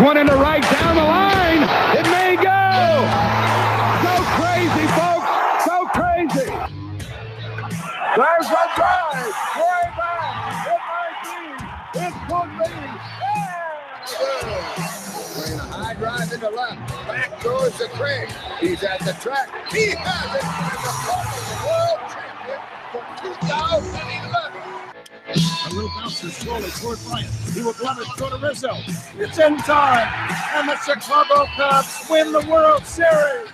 one into right down the line. It may go. So crazy, folks. So crazy. There's a drive. Way back. It might be. It could be. Playing a high drive into left. Back goes to Craig. He's at the track. He has it. And the world champion from 2011. A little bouncer slowly toward Bryant. He will glove it, go to Rizzo. It's in time, and the Chicago Cubs win the World Series.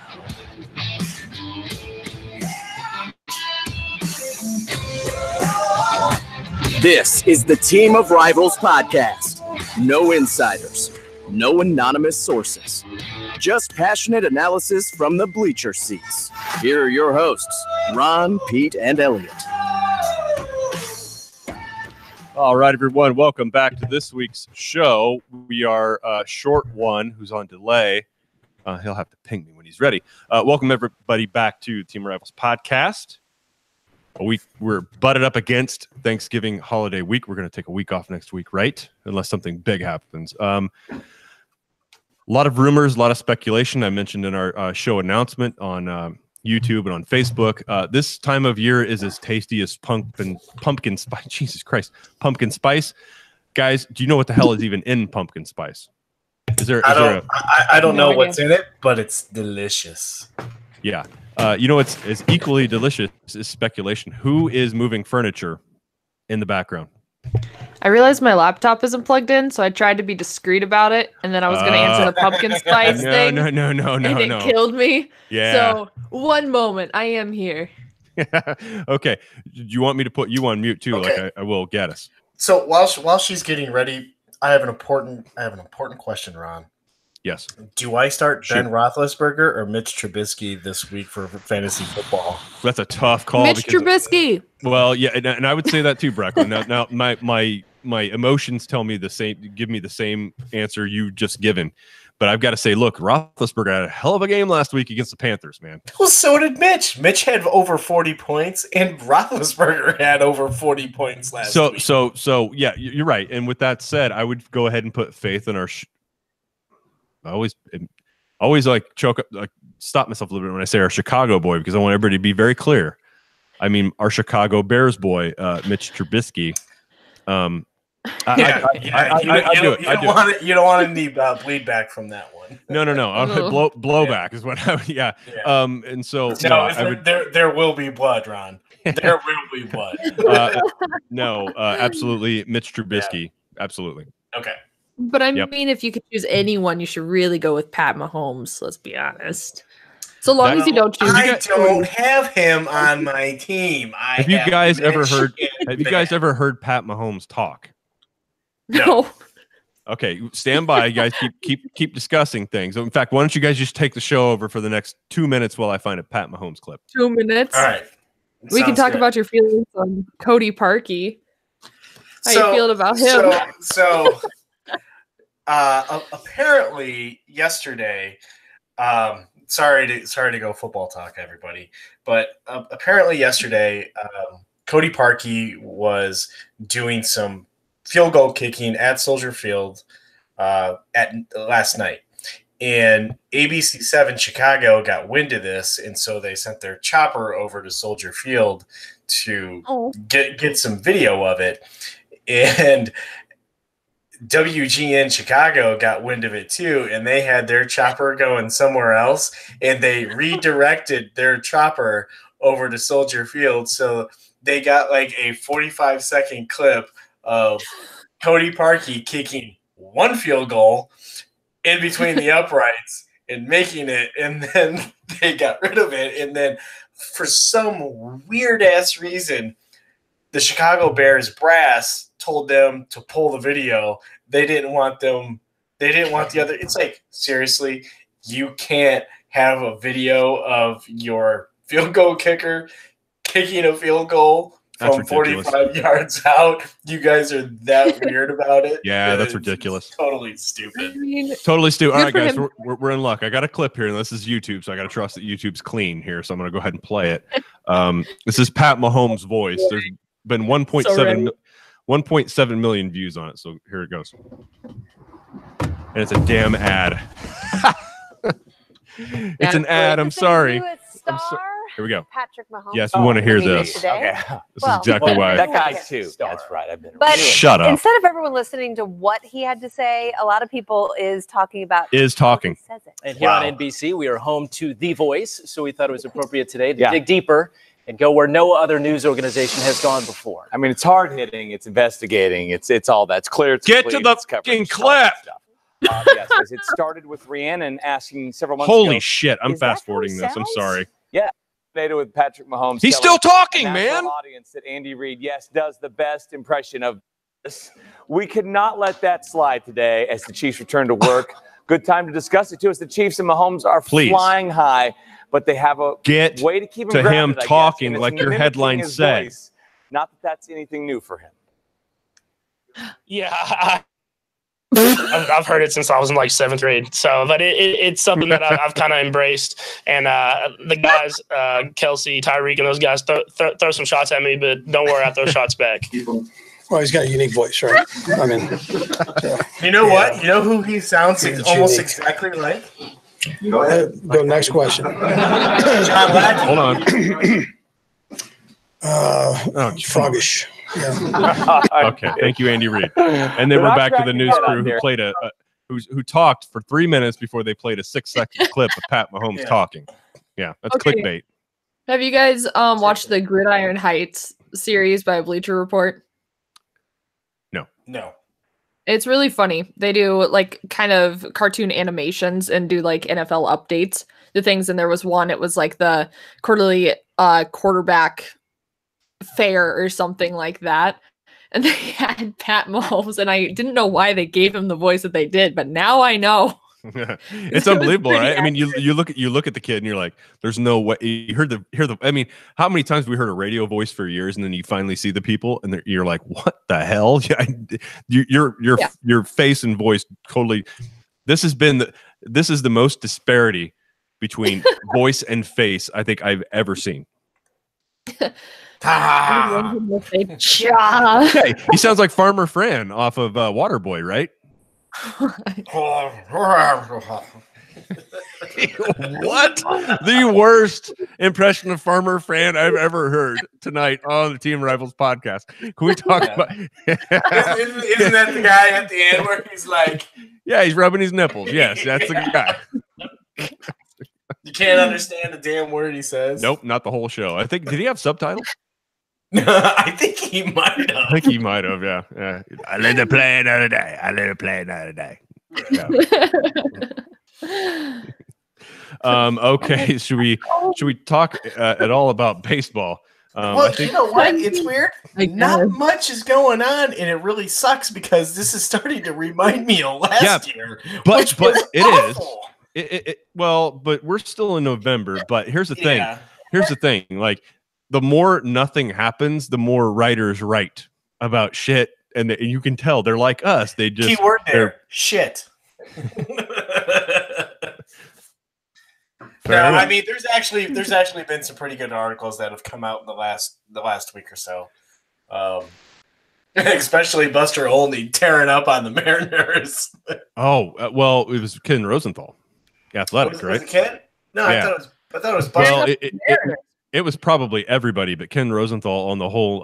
This is the Team of Rivals podcast. No insiders, no anonymous sources, just passionate analysis from the bleacher seats. Here are your hosts, Ron, Pete, and Elliot. All right, everyone, welcome back to this week's show. We are short one who's on delay. He'll have to ping me when he's ready. Welcome, everybody, back to Team Rivals podcast. We're butted up against Thanksgiving holiday week. We're going to take a week off next week, right? Unless something big happens. A lot of rumors, a lot of speculation. I mentioned in our show announcement on YouTube and on Facebook. This time of year is as tasty as pumpkin spice. Jesus Christ, pumpkin spice. Guys, do you know what the hell is even in pumpkin spice? I don't know what's in it, but it's delicious. Yeah. You know what's as equally delicious is speculation. Who is moving furniture in the background? I realized my laptop isn't plugged in, so I tried to be discreet about it, and then I was going to answer the pumpkin spice thing. No. And it killed me. Yeah. So, one moment. I am here. Okay. Do you want me to put you on mute too? Okay. Like I will get us. So while she's getting ready, I have an important question, Ron. Yes. Do I start Ben Roethlisberger or Mitch Trubisky this week for fantasy football? That's a tough call. Mitch Trubisky. Well, yeah, and I would say that too, Brecklin. Now, my emotions tell me the same. Give me the same answer you just given, but I've got to say, look, Roethlisberger had a hell of a game last week against the Panthers, man. Well, so did Mitch. Mitch had over 40 points, and Roethlisberger had over 40 points last week. So yeah, you're right. And with that said, I would go ahead and put faith in our. I always like stop myself a little bit when I say our Chicago boy, because I want everybody to be very clear. I mean, our Chicago Bears boy, Mitch Trubisky. I do. You don't want any bleed back from that one. No. Blowback is what I would. Yeah. And so there will be blood, Ron. There will be blood. Absolutely, Mitch Trubisky. Yeah. Absolutely. Okay. But I mean, if you could choose anyone, you should really go with Pat Mahomes. Let's be honest. So long as you don't choose. I don't have him on my team. Have you guys ever heard Pat Mahomes talk? No. Okay, stand by, guys. Keep discussing things. In fact, why don't you guys just take the show over for the next 2 minutes while I find a Pat Mahomes clip? 2 minutes. All right. We can talk about your feelings on Cody Parkey. How you feel about him? Apparently yesterday, sorry to go football talk, everybody, but apparently yesterday, Cody Parkey was doing some field goal kicking at Soldier Field at last night, and ABC7 Chicago got wind of this, and so they sent their chopper over to Soldier Field to get some video of it, and WGN Chicago got wind of it too, and they had their chopper going somewhere else, and they redirected their chopper over to Soldier Field. So they got like a 45-second clip of Cody Parkey kicking one field goal in between the uprights and making it, and then they got rid of it. And then for some weird ass reason, the Chicago Bears brass told them to pull the video. They didn't want the other. It's like, seriously, you can't have a video of your field goal kicker kicking a field goal from 45 yards out. You guys are that weird about it. Yeah, that's ridiculous. Totally stupid. Totally stupid. All right, guys, we're in luck. I got a clip here, and this is YouTube, so I got to trust that YouTube's clean here. So I'm going to go ahead and play it. This is Pat Mahomes' voice. There's been 1.7 million views on it, so here it goes. and it's a damn ad. It's an ad. I'm sorry. Here we go. Patrick Mahomes. Yes, we want to hear this. Today. Okay. This is exactly why. That guy too. That's right. I've been. But Shut up. instead of everyone listening to what he had to say, a lot of people is talking about Is talking. how he says it. And here on NBC, we are home to The Voice, so we thought it was appropriate today to dig deeper and go where no other news organization has gone before. I mean, it's hard hitting. It's investigating. It's all that. It's clear. It's Get complete, to the it's coverage, fucking it's all that clip. stuff. Yes, because it started with Rhiannon asking several months Holy ago. shit! I'm Is that fast forwarding how he this. I'm sounds? sorry. Yeah, with Patrick Mahomes. He's telling still talking, a national man. Audience that Andy Reid, yes, does the best impression of this. We could not let that slide today as the Chiefs return to work. Good time to discuss it too, as the Chiefs and Mahomes are flying high, but they have a Get way to keep him to grounded, him I guess, talking and it's like your mimicking headline his said. voice. Not that that's anything new for him. Yeah, I've heard it since I was in like 7th grade. So, but it's something that I've kind of embraced. And the guys, Kelsey, Tyreek, and those guys throw some shots at me, but don't worry, I throw shots back. Well, he's got a unique voice, right? I mean, You know what? You know who he sounds almost exactly like? go next question. Hold on. Froggish. Okay, thank you, Andy Reid. And then we're back to the news crew who played who talked for 3 minutes before they played a 6-second clip of Pat Mahomes talking. Yeah, that's clickbait. Have you guys watched the Gridiron Heights series by Bleacher Report? No. It's really funny. They do like kind of cartoon animations and do like NFL updates to things. And there was one, it was like the quarterly quarterback fair or something like that. And they had Pat Mahomes, and I didn't know why they gave him the voice that they did, but now I know. It's unbelievable, right? I mean, you look at the kid and you're like, there's no way. You hear the. I mean, how many times have we heard a radio voice for years, and then you finally see the people, and you're like, what the hell? Your face and voice totally. This is the most disparity between voice and face I think I've ever seen. Hey, he sounds like Farmer Fran off of Waterboy, right? What? The worst impression of Farmer Fran I've ever heard tonight on the Team Rivals podcast. Can we talk about? Isn't that the guy at the end where he's like, yeah, he's rubbing his nipples. Yes, that's the guy. You can't understand a damn word he says. Nope, not the whole show. I think, did he have subtitles? I think he might have. I think he might have, yeah. I let it play another day. Yeah. Okay, should we talk at all about baseball? Well, you know what? It's weird. Not much is going on, and it really sucks because this is starting to remind me of last year. But it awful. is. Well, but we're still in November. But here's the thing. Here's the thing. Like, the more nothing happens, the more writers write about shit, and you can tell they're like us. They just keyword there, shit. No, I mean, there's actually been some pretty good articles that have come out in the last week or so. Especially Buster Olney tearing up on the Mariners. Well, it was Ken Rosenthal, Athletic, right? Was it Ken? No, yeah. I thought it was Buster. Well, it was probably everybody, but Ken Rosenthal on the whole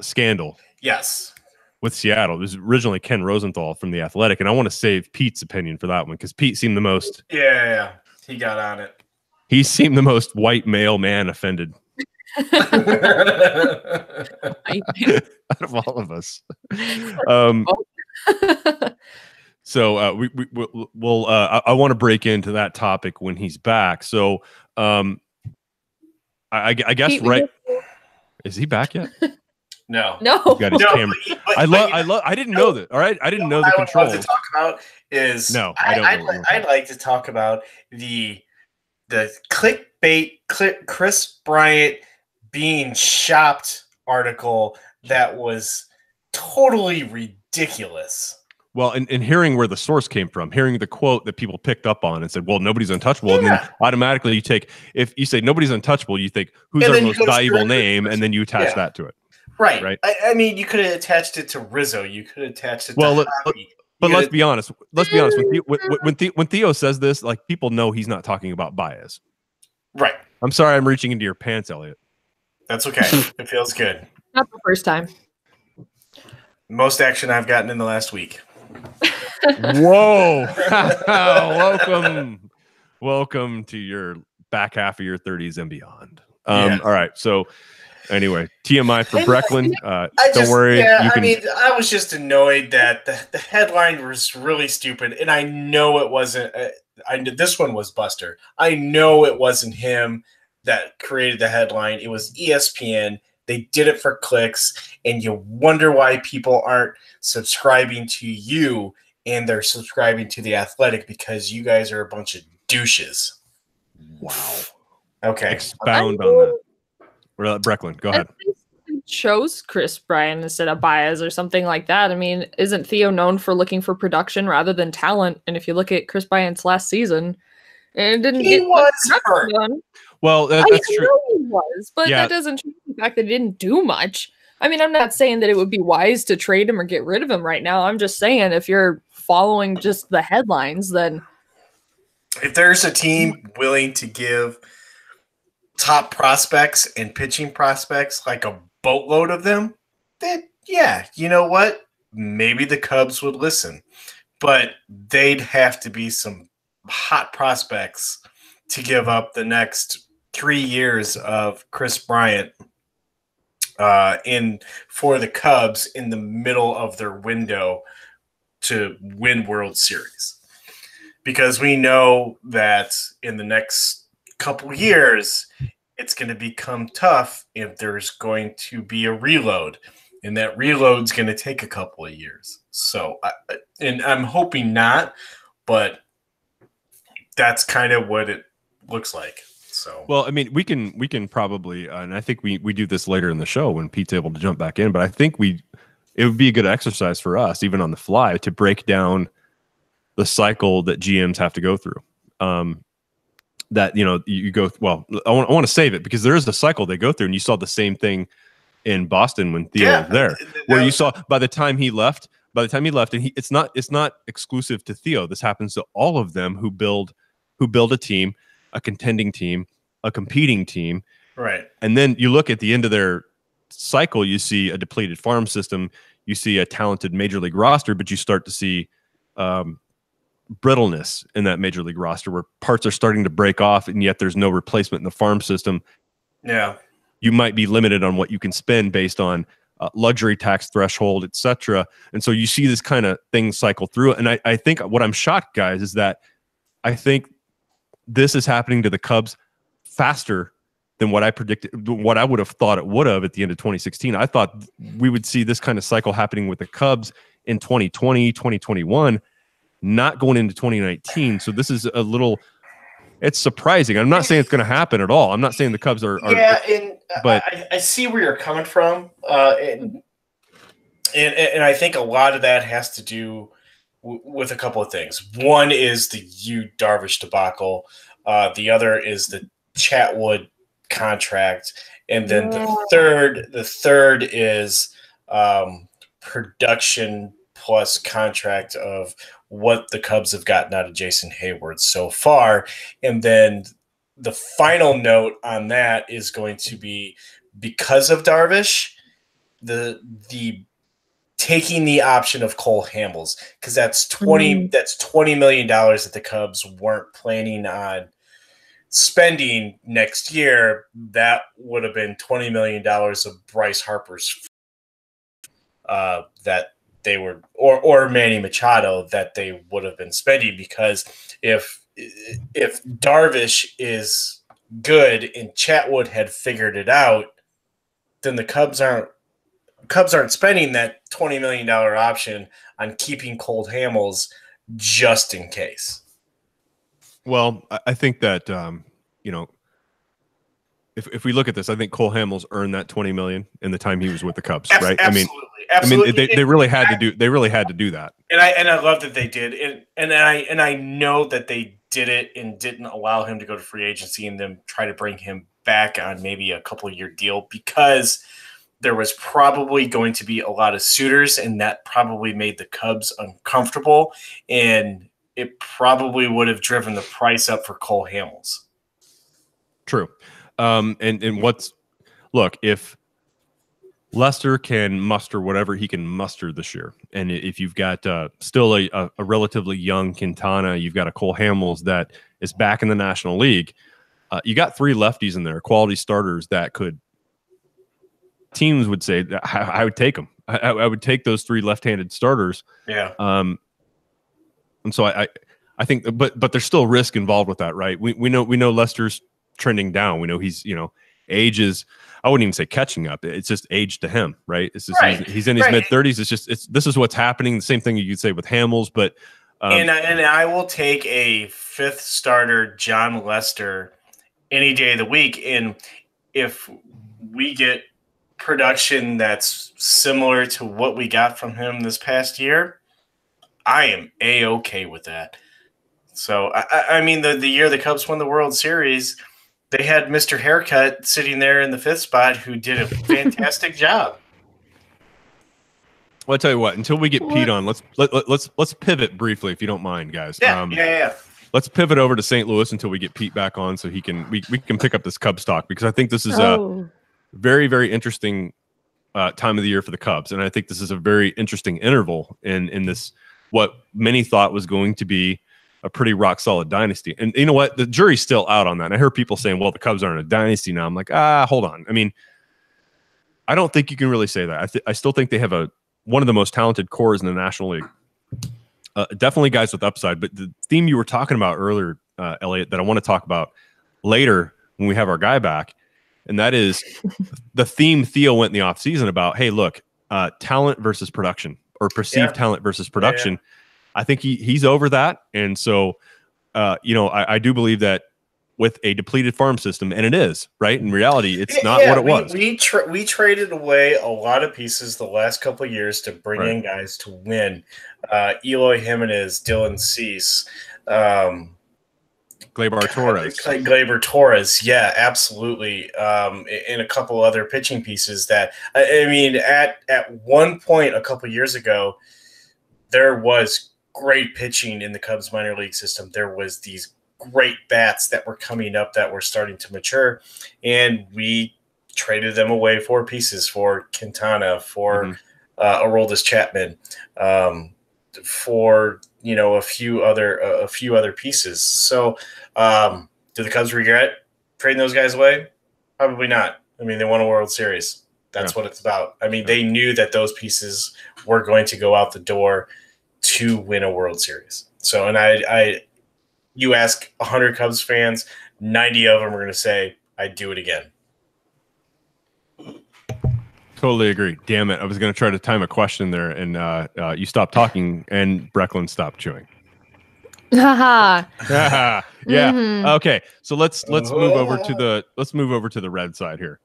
scandal. Yes. With Seattle. It was originally Ken Rosenthal from The Athletic, and I want to save Pete's opinion for that one because Pete seemed the most. Yeah, he got on it. He seemed the most white male man offended out of all of us. So we'll I want to break into that topic when he's back. So I guess is he back yet? No. He's got his camera. I didn't know that. All right, I didn't know the controls. What I want to talk about is I'd like to talk about the clickbait Chris Bryant being shopped article that was totally ridiculous. Well, and hearing where the source came from, hearing the quote that people picked up on and said, well, nobody's untouchable. Yeah. And then automatically you take, if you say nobody's untouchable, you think, who's our most valuable name? And then you attach that to it. Right. I mean, you could have attached it to Rizzo. You could have attached it to Javi. But let's be honest. Let's be honest. When Theo says this, like, people know he's not talking about Baez. Right. I'm sorry, I'm reaching into your pants, Elliot. That's okay. It feels good. Not the first time. Most action I've gotten in the last week. Whoa. Welcome to your back half of your 30s and beyond. All right. So anyway, TMI for Brecklin. Don't worry. I was just annoyed that the headline was really stupid, and I know it wasn't. This one was Buster. I know it wasn't him that created the headline. It was ESPN. They did it for clicks, and you wonder why people aren't subscribing to you and they're subscribing to The Athletic, because you guys are a bunch of douches. Wow. Okay. Expound on that. Brecklin, go ahead. Chose Chris Bryant instead of Baez or something like that. I mean, isn't Theo known for looking for production rather than talent? And if you look at Chris Bryant's last season, it didn't get much production done. Well, that's true. I know he was, but that doesn't change the fact that he didn't do much. I mean, I'm not saying that it would be wise to trade him or get rid of him right now. I'm just saying, if you're following just the headlines, then if there's a team willing to give top prospects and pitching prospects like a boatload of them, then you know what? Maybe the Cubs would listen, but they'd have to be some hot prospects to give up the next 3 years of Chris Bryant for the Cubs in the middle of their window to win World Series. Because we know that in the next couple years, it's going to become tough if there's going to be a reload, and that reload's going to take a couple of years. So, and I'm hoping not, but that's kind of what it looks like. So, well, I mean, we can probably, and I think we do this later in the show when Pete's able to jump back in, but I think it would be a good exercise for us, even on the fly, to break down the cycle that GMs have to go through. That, you go, well, I want to save it because there is a cycle they go through, and you saw the same thing in Boston when Theo was there, where you saw by the time he left, and it's not exclusive to Theo. This happens to all of them who build a team, a contending team, a competing team. Right. And then you look at the end of their cycle, you see a depleted farm system, you see a talented major league roster, but you start to see brittleness in that major league roster where parts are starting to break off, and yet there's no replacement in the farm system. Yeah. You might be limited on what you can spend based on luxury tax threshold, etc. And so you see this kind of thing cycle through. And I think what I'm shocked, guys, is that I think this is happening to the Cubs faster than what I predicted, what I would have thought it would have at the end of 2016. I thought we would see this kind of cycle happening with the Cubs in 2020, 2021, not going into 2019. So this is it's surprising. I'm not saying it's going to happen at all. I'm not saying the Cubs are but I see where you're coming from. And I think a lot of that has to do with a couple of things. One is the Yu Darvish debacle. The other is the Chatwood contract. And then the third is production plus contract of what the Cubs have gotten out of Jason Hayward so far. And then the final note on that is going to be, because of Darvish, the taking the option of Cole Hamels, because that's $20 million that the Cubs weren't planning on spending next year. That would have been $20 million of Bryce Harper's that they were, or Manny Machado, that they would have been spending, because if Darvish is good and Chatwood had figured it out, then the Cubs aren't spending that $20 million option on keeping Cole Hamels just in case. Well, I think that if we look at this, I think Cole Hamels earned that $20 million in the time he was with the Cubs, right? Absolutely. I mean, they really had to do that. And I love that they did. And I know that they did it and didn't allow him to go to free agency and then try to bring him back on maybe a couple of year deal, because there was probably going to be a lot of suitors, and that probably made the Cubs uncomfortable, and it probably would have driven the price up for Cole Hamels. True. And look, if Lester can muster whatever he can muster this year, and if you've got still a relatively young Quintana, you've got a Cole Hamels that is back in the National League, you got 3 lefties in there, quality starters that could, teams would say that I would take them. I would take those 3 left-handed starters. Yeah. And so I think, but there's still risk involved with that, right? We know Lester's trending down. We know he's, age is, I wouldn't even say catching up. It's just age to him, right? It's just he's in his mid 30s. This is what's happening. The same thing you could say with Hamels, but and I will take a 5th starter, John Lester, any day of the week. And if we get production that's similar to what we got from him this past year, I am A-okay with that. So, I mean, the year the Cubs won the World Series, they had Mr. Haircut sitting there in the 5th spot who did a fantastic job. Well, I'll tell you what, until we get peed on, let's pivot briefly, if you don't mind, guys. Yeah. Let's pivot over to St. Louis until we get Pete back on, so we can pick up this Cubs talk, because I think this is a very, very interesting time of the year for the Cubs, and I think this is a very interesting interval in this, what many thought was going to be a pretty rock solid dynasty. And you know what? The jury's still out on that. And I heard people saying, well, the Cubs aren't a dynasty now. I'm like, hold on. I mean, I don't think you can really say that. I still think they have one of the most talented cores in the National League. Definitely guys with upside. But the theme you were talking about earlier, Elliot, that I want to talk about later when we have our guy back, and that is the theme Theo went in the offseason about, hey, look, talent versus production, or perceived talent versus production. Yeah. I think he's over that. And so, I do believe that with a depleted farm system, and it is, right? In reality, it's not what it was. We traded away a lot of pieces the last couple of years to bring in guys to win. Eloy Jimenez, Dylan Cease, Gleyber Torres. Yeah, absolutely. And a couple other pitching pieces that, I mean, at one point a couple years ago, there was great pitching in the Cubs minor league system. There was these great bats that were coming up that were starting to mature, and we traded them away for pieces, for Quintana, for Aroldis Chapman, for a few other pieces. So do the Cubs regret trading those guys away? Probably not. I mean, they won a World Series. That's what it's about. I mean, they knew that those pieces were going to go out the door to win a World Series. So, and you ask 100 Cubs fans, 90 of them are going to say, I'd do it again. Totally agree. Damn it. I was going to try to time a question there, and you stopped talking, and Brecklin stopped chewing. Haha. Yeah. Okay. So let's move over to the red side here.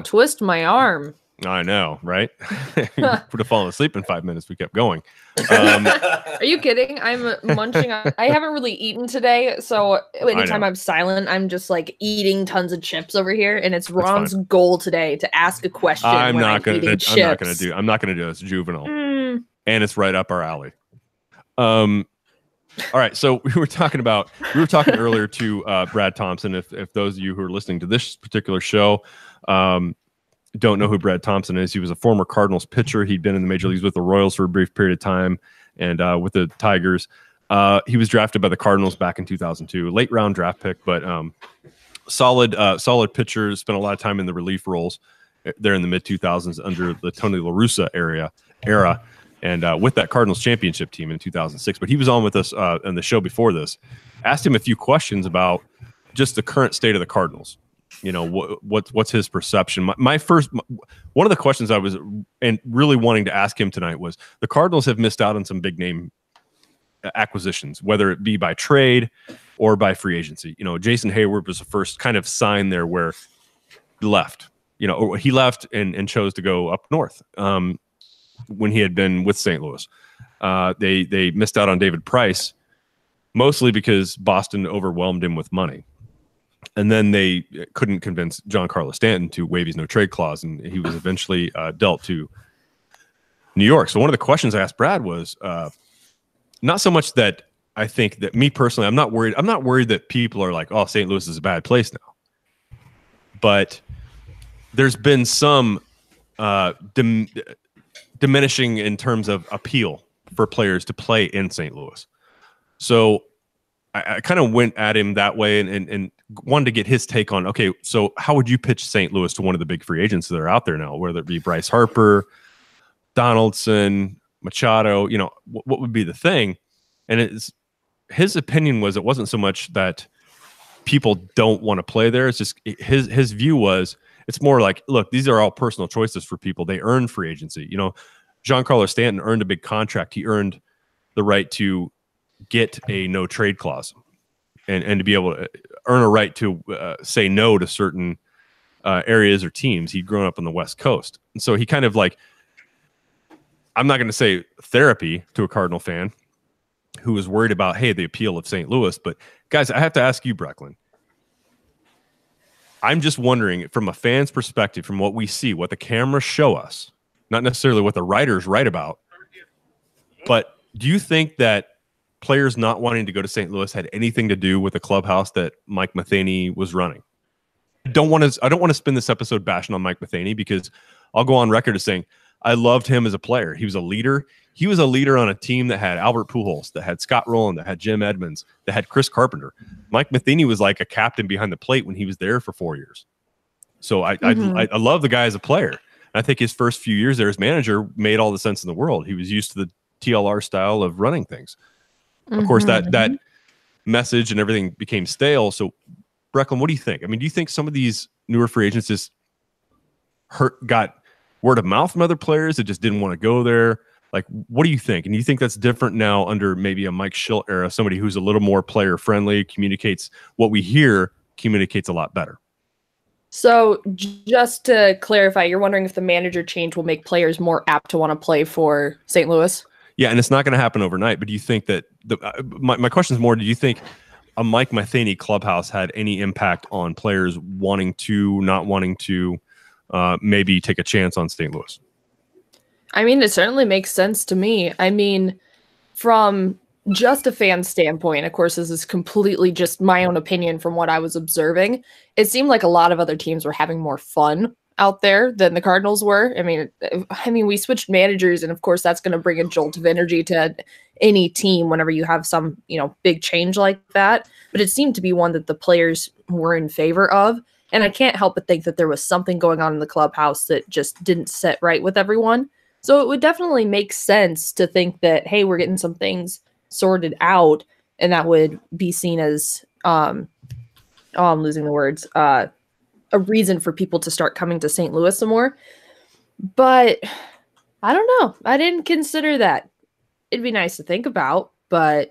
Twist my arm. I know, right? Would have fallen asleep in 5 minutes. We kept going. Are you kidding? I'm munching on. I haven't really eaten today, so anytime I'm silent, I'm just like eating tons of chips over here. And it's Ron's goal today to ask a question. I'm not gonna do. It's juvenile, and it's right up our alley. All right, so we were talking earlier to Brad Thompson. If those of you who are listening to this particular show don't know who Brad Thompson is, he was a former Cardinals pitcher. He'd been in the major leagues with the Royals for a brief period of time, and with the Tigers. He was drafted by the Cardinals back in 2002, late round draft pick, but solid pitcher. Spent a lot of time in the relief roles there in the mid 2000s under the Tony La Russa era. And with that Cardinals championship team in 2006. But he was on with us on the show before this. Asked him a few questions about just the current state of the Cardinals. What's his perception? One of the questions I was really wanting to ask him tonight was, the Cardinals have missed out on some big name acquisitions, whether it be by trade or by free agency. Jason Hayward was the first kind of sign there where he left. He left and chose to go up north. When he had been with St. Louis. They missed out on David Price, mostly because Boston overwhelmed him with money. And then they couldn't convince Giancarlo Stanton to waive his no trade clause, and he was eventually dealt to New York. So one of the questions I asked Brad was not so much that I think that me personally, I'm not worried. I'm not worried that people are like, oh, St. Louis is a bad place now. But there's been some diminishing in terms of appeal for players to play in St. Louis. So I kind of went at him that way and wanted to get his take on, okay, so how would you pitch St. Louis to one of the big free agents that are out there now, whether it be Bryce Harper, Donaldson, Machado, what would be the thing? And his opinion was it wasn't so much that people don't want to play there. It's just his view was it's more like, look, these are all personal choices for people. They earn free agency. Giancarlo Stanton earned a big contract. He earned the right to get a no trade clause and to be able to earn a right to say no to certain areas or teams. He'd grown up on the West Coast. And so he kind of like, I'm not going to say therapy to a Cardinal fan who was worried about, hey, the appeal of St. Louis. But guys, I have to ask you, Brecklin, I'm just wondering from a fan's perspective, from what we see, what the cameras show us, not necessarily what the writers write about, but do you think that players not wanting to go to St. Louis had anything to do with the clubhouse that Mike Matheny was running? I don't want to spend this episode bashing on Mike Matheny because I'll go on record as saying I loved him as a player. He was a leader. He was a leader on a team that had Albert Pujols, that had Scott Rowland, that had Jim Edmonds, that had Chris Carpenter. Mike Matheny was like a captain behind the plate when he was there for 4 years. So I love the guy as a player. And I think his first few years there as manager made all the sense in the world. He was used to the TLR style of running things. Of course, that message and everything became stale. So, Brecklin, what do you think? I mean, do you think some of these newer free agents just got word of mouth from other players that just didn't want to go there? Like, what do you think? And do you think that's different now under maybe a Mike Shildt era, somebody who's a little more player friendly, communicates what we hear, communicates a lot better? So just to clarify, you're wondering if the manager change will make players more apt to want to play for St. Louis? Yeah, and it's not going to happen overnight. But do you think that my question is more? Do you think a Mike Matheny clubhouse had any impact on players wanting to, not wanting to, maybe take a chance on St. Louis? I mean, it certainly makes sense to me. I mean, from just a fan standpoint, of course, this is completely just my own opinion from what I was observing. It seemed like a lot of other teams were having more fun out there than the Cardinals were. I mean, we switched managers, and of course, that's going to bring a jolt of energy to any team whenever you have some, big change like that. But it seemed to be one that the players were in favor of. And I can't help but think that there was something going on in the clubhouse that just didn't sit right with everyone. So it would definitely make sense to think that, hey, we're getting some things sorted out, and that would be seen as, I'm losing the words, a reason for people to start coming to St. Louis some more. But I don't know. I didn't consider that. It'd be nice to think about, but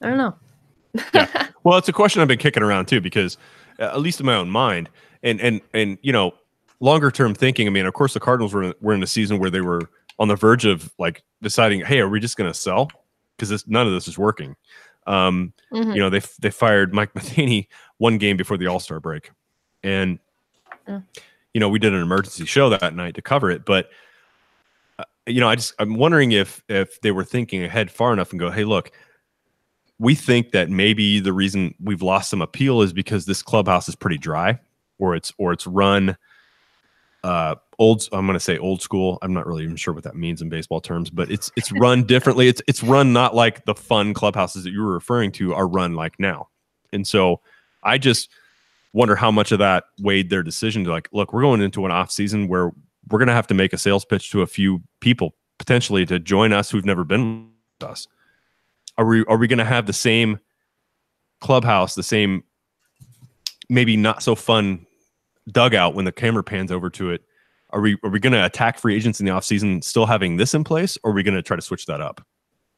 I don't know. Yeah. Well, it's a question I've been kicking around too, because at least in my own mind, and longer term thinking. I mean, of course, the Cardinals were in a season where they were on the verge of like deciding, hey, are we just going to sell? Because none of this is working. They fired Mike Matheny one game before the All-Star break, and we did an emergency show that night to cover it. But I'm wondering if they were thinking ahead far enough and go, hey, look, we think that maybe the reason we've lost some appeal is because this clubhouse is pretty dry, or it's run I'm going to say old school. I'm not really even sure what that means in baseball terms, but it's run differently. It's run not like the fun clubhouses that you were referring to are run like now. And so I just wonder how much of that weighed their decision to like, look, we're going into an off season where we're going to have to make a sales pitch to a few people potentially to join us who've never been with us. Are we going to have the same clubhouse, the same maybe not so fun dugout when the camera pans over to it? Are we going to attack free agents in the offseason still having this in place, or are we going to try to switch that up?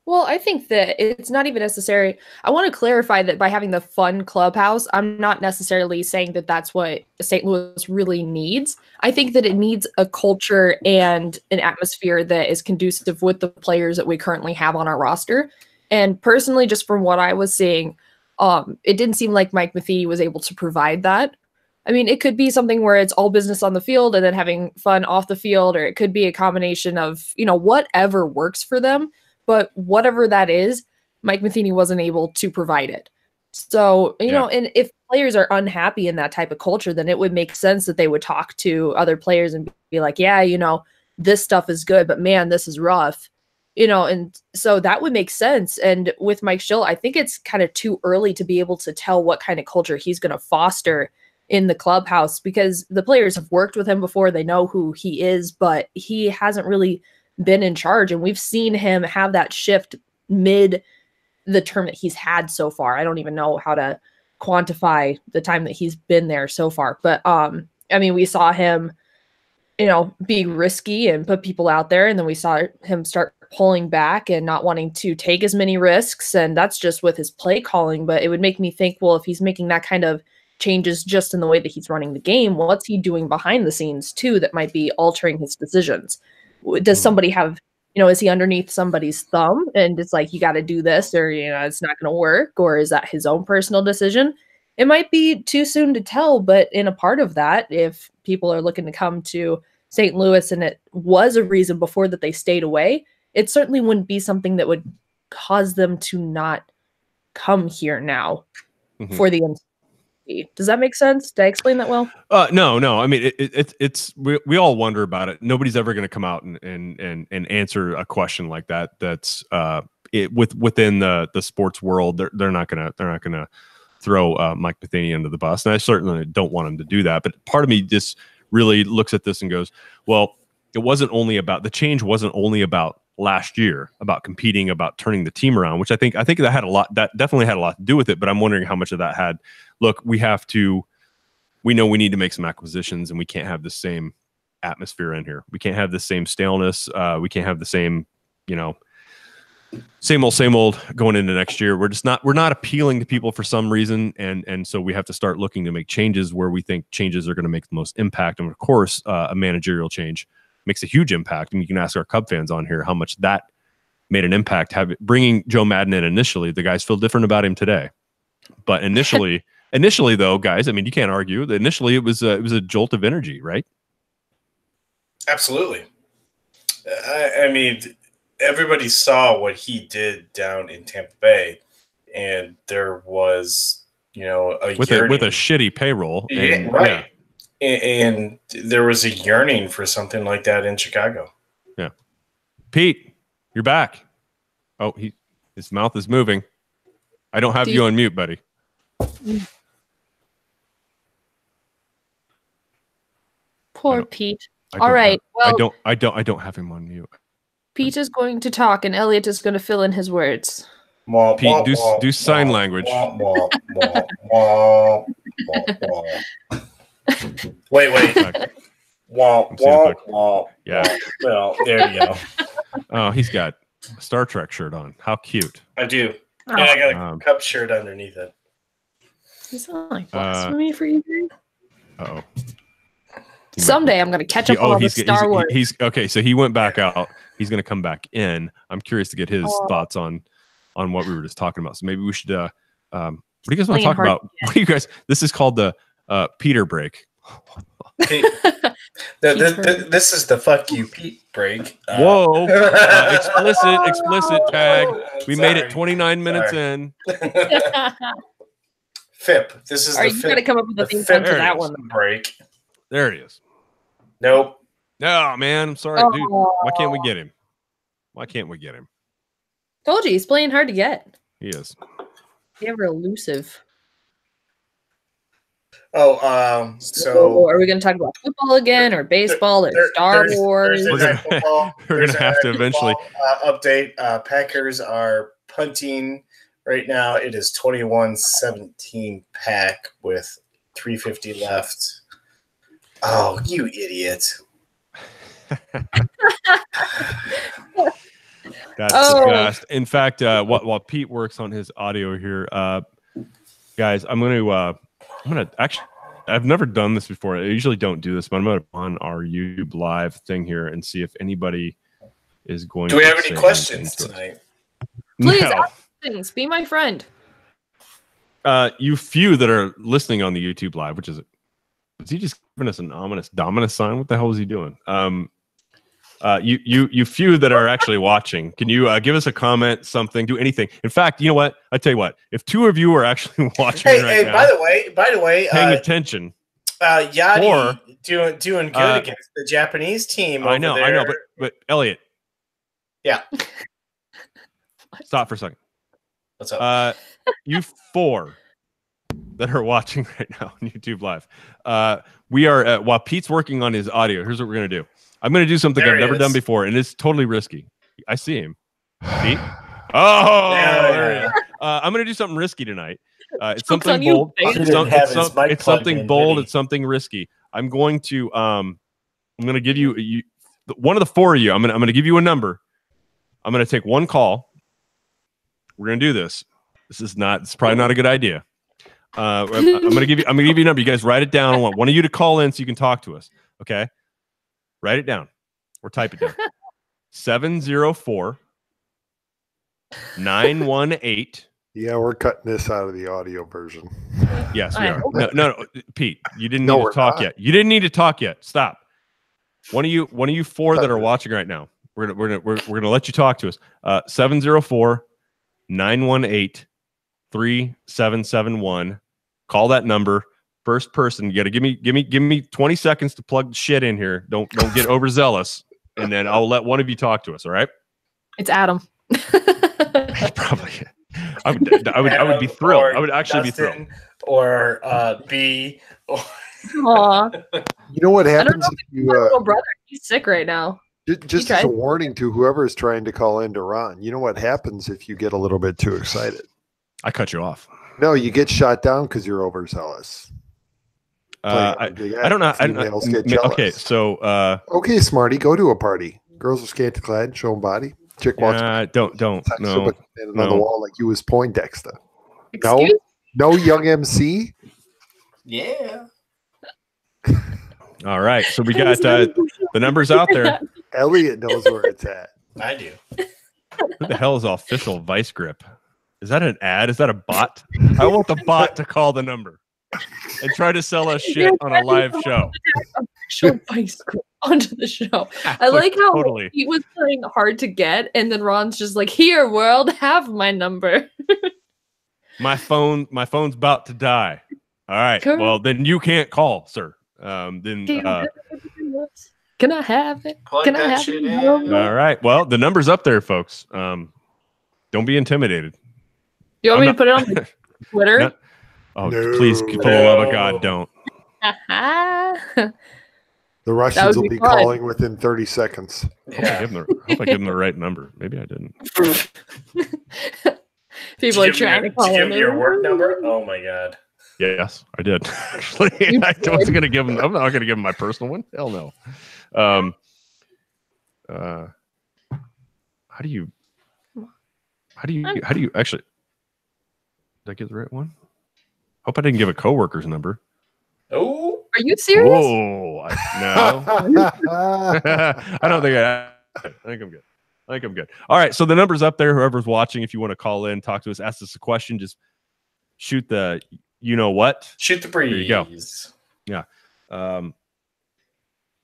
Well, I think that it's not even necessary. I want to clarify that by having the fun clubhouse, I'm not necessarily saying that that's what St. Louis really needs. I think that it needs a culture and an atmosphere that is conducive with the players that we currently have on our roster. And personally, just from what I was seeing, it didn't seem like Mike Matheny was able to provide that. I mean, it could be something where it's all business on the field and then having fun off the field, or it could be a combination of, whatever works for them. But whatever that is, Mike Matheny wasn't able to provide it. So, and if players are unhappy in that type of culture, then it would make sense that they would talk to other players and be like, yeah, this stuff is good, but man, this is rough. And so that would make sense. And with Mike Schill, I think it's kind of too early to be able to tell what kind of culture he's going to foster in the clubhouse, because the players have worked with him before. They know who he is, but he hasn't really been in charge. And we've seen him have that shift mid the term that he's had so far. I don't even know how to quantify the time that he's been there so far. But we saw him, be risky and put people out there. And then we saw him start pulling back and not wanting to take as many risks. And that's just with his play calling. But it would make me think, well, if he's making that kind of changes just in the way that he's running the game, what's he doing behind the scenes too that might be altering his decisions? Does somebody have, is he underneath somebody's thumb and it's like, you got to do this, or, it's not going to work? Or is that his own personal decision? It might be too soon to tell, but in a part of that, if people are looking to come to St. Louis and it was a reason before that they stayed away, it certainly wouldn't be something that would cause them to not come here now for the uncertainty. Does that make sense? Did I explain that well? No. I mean, it's we all wonder about it. Nobody's ever going to come out and answer a question like that. That's within the sports world. They're not gonna throw Mike Matheny under the bus, and I certainly don't want him to do that. But part of me just really looks at this and goes, well, the change wasn't only about last year, about competing, about turning the team around, which I think that definitely had a lot to do with it. But I'm wondering how much of that had, look, we know we need to make some acquisitions, and we can't have the same atmosphere in here. We can't have the same staleness. We can't have the same, same old going into next year. We're not appealing to people for some reason. And so we have to start looking to make changes where we think changes are going to make the most impact. And of course, a managerial change makes a huge impact. And you can ask our Cub fans on here how much that made an impact. Bringing Joe Madden in initially, the guys feel different about him today. But initially though, guys, I mean, you can't argue. Initially, it was a jolt of energy, right? Absolutely. I mean, everybody saw what he did down in Tampa Bay, and there was, with a shitty payroll. And, right. Yeah. And there was a yearning for something like that in Chicago. Yeah. Pete, you're back. Oh, his mouth is moving. I don't have you on mute, buddy. Poor Pete. All right. Well, I don't have him on mute. Pete is going to talk, and Elliot is going to fill in his words. Pete, do sign language. Wait. Yeah. Well, there you go. Oh, he's got a Star Trek shirt on. How cute. I do. And I got a Cub shirt underneath it. Is that like blasphemy for you? Uh-oh. Someday I'm going to catch up on all the Star Wars. He's okay. So he went back out. He's going to come back in. I'm curious to get his thoughts on what we were just talking about. So maybe we should. What do you guys want to talk about? What do you guys? This is called the Peter break. This is the fuck you Pete break. Whoa! Explicit tag. We made it 29 minutes in. FIP. This is. Are you going to come up with a theme song for that one? Break. There it is. Nope. No, man. I'm sorry, dude. Why can't we get him? Told you, he's playing hard to get. He is. He's ever elusive. So are we going to talk about football again, or baseball, or Star Wars? We're going to have to eventually update. Packers are punting right now. It is 21-17 Pack with 3:50 left. Oh, you idiot. That's the best. In fact, while Pete works on his audio here, guys, I'm gonna actually, I've never done this before. I usually don't do this, but I'm gonna on our YouTube live thing here and see if anybody is going. Do we have any questions tonight? Please ask things. Be my friend. You few that are listening on the YouTube live, which is he just giving us an ominous dominus sign? What the hell is he doing? You few that are actually watching, can you give us a comment, something, do anything? In fact, you know what? I tell you what, if 2 of you are actually watching now, by the way, paying attention, Yadi doing good against the Japanese team. I know, but Elliot, yeah, stop for a second. What's up? You 4 that are watching right now on YouTube Live, we are while Pete's working on his audio. Here's what we're gonna do. I'm gonna do something I've never done before, and it's totally risky. I see him, Pete. Oh, there he is. I'm gonna do something risky tonight. It's something bold. It's something bold. It's something risky. I'm going to give you one of the 4 of you. I'm gonna give you a number. I'm gonna take one call. We're gonna do this. It's probably not a good idea. I'm gonna give you a number. You guys write it down. I want one of you to call in so you can talk to us. Okay, write it down or type it down. 704 918. Yeah, we're cutting this out of the audio version. Yes, we are. No, Pete, you didn't need to talk yet. You didn't need to talk yet. Stop. One of you 4 that are watching right now. We're gonna let you talk to us. 704-918-3771. Call that number. First person. You got to give me 20 seconds to plug the shit in here. Don't get overzealous, and then I'll let one of you talk to us. All right? It's Adam. Probably. I would be thrilled. I would actually be thrilled. Or B. Aww. You know what happens if you little brother? He's sick right now. Just as a warning to whoever is trying to call in to Ron, you know what happens if you get a little bit too excited? I cut you off. No, you get shot down because you're overzealous. I don't know. Okay, so okay, Smarty, go to a party. Girls are scantily clad, showing body. Chick walks. Don't. No. On the wall like you was Poindexter. No, young MC. Yeah. All right, so we got the numbers out there. Elliot knows where it's at. I do. What the hell is official Vice Grip? Is that an ad? Is that a bot? I want the bot to call the number and try to sell us shit on a live show. Official Vice Grip onto the show. I like how he was playing hard to get, and then Ron's just like, "Here, world, have my number." My phone's about to die. All right. Cool. Well, then you can't call, sir. Can I have it? Can I have it? All right. Well, the number's up there, folks. Don't be intimidated. You want me to put it on Twitter? Please, for the love of God, don't. The Russians will be calling within 30 seconds. Yeah. I hope I give them the right number. Maybe I didn't. People are trying to call him your work number. Oh my God. Yes, I did. Actually, I wasn't going to give him. I'm not going to give him my personal one. Hell no. How do you actually? Did I get the right one? Hope I didn't give a coworker's number. Oh, are you serious? Oh, no. I don't think I think I'm good. I think I'm good. All right, so the number's up there. Whoever's watching, if you want to call in, talk to us, ask us a question, just shoot the. You know what? Shoot the breeze. There you go. Yeah.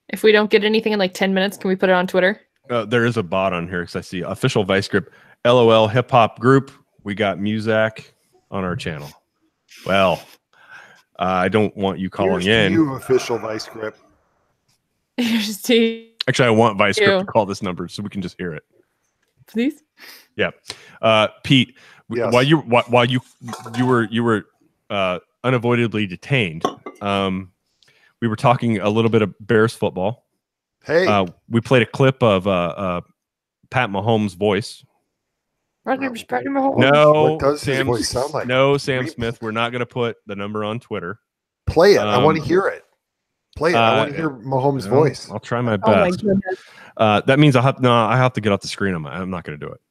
If we don't get anything in like 10 minutes, can we put it on Twitter? There is a bot on here because I see official Vice Grip LOL hip hop group. We got Muzak on our channel. Well, I don't want you calling in. You official Vice Grip. Actually, I want Vice Grip to call this number so we can just hear it. Please. Yeah. Pete, yes. while you were unavoidably detained. We were talking a little bit of Bears football. Hey, we played a clip of Pat Mahomes' voice. No, what does his voice sound like? No, Sam Smith. We're not going to put the number on Twitter. Play it. I want to hear it. Play it. I want to hear Mahomes' voice. I'll try my best. Oh my that means I have to get off the screen. I'm not going to do it.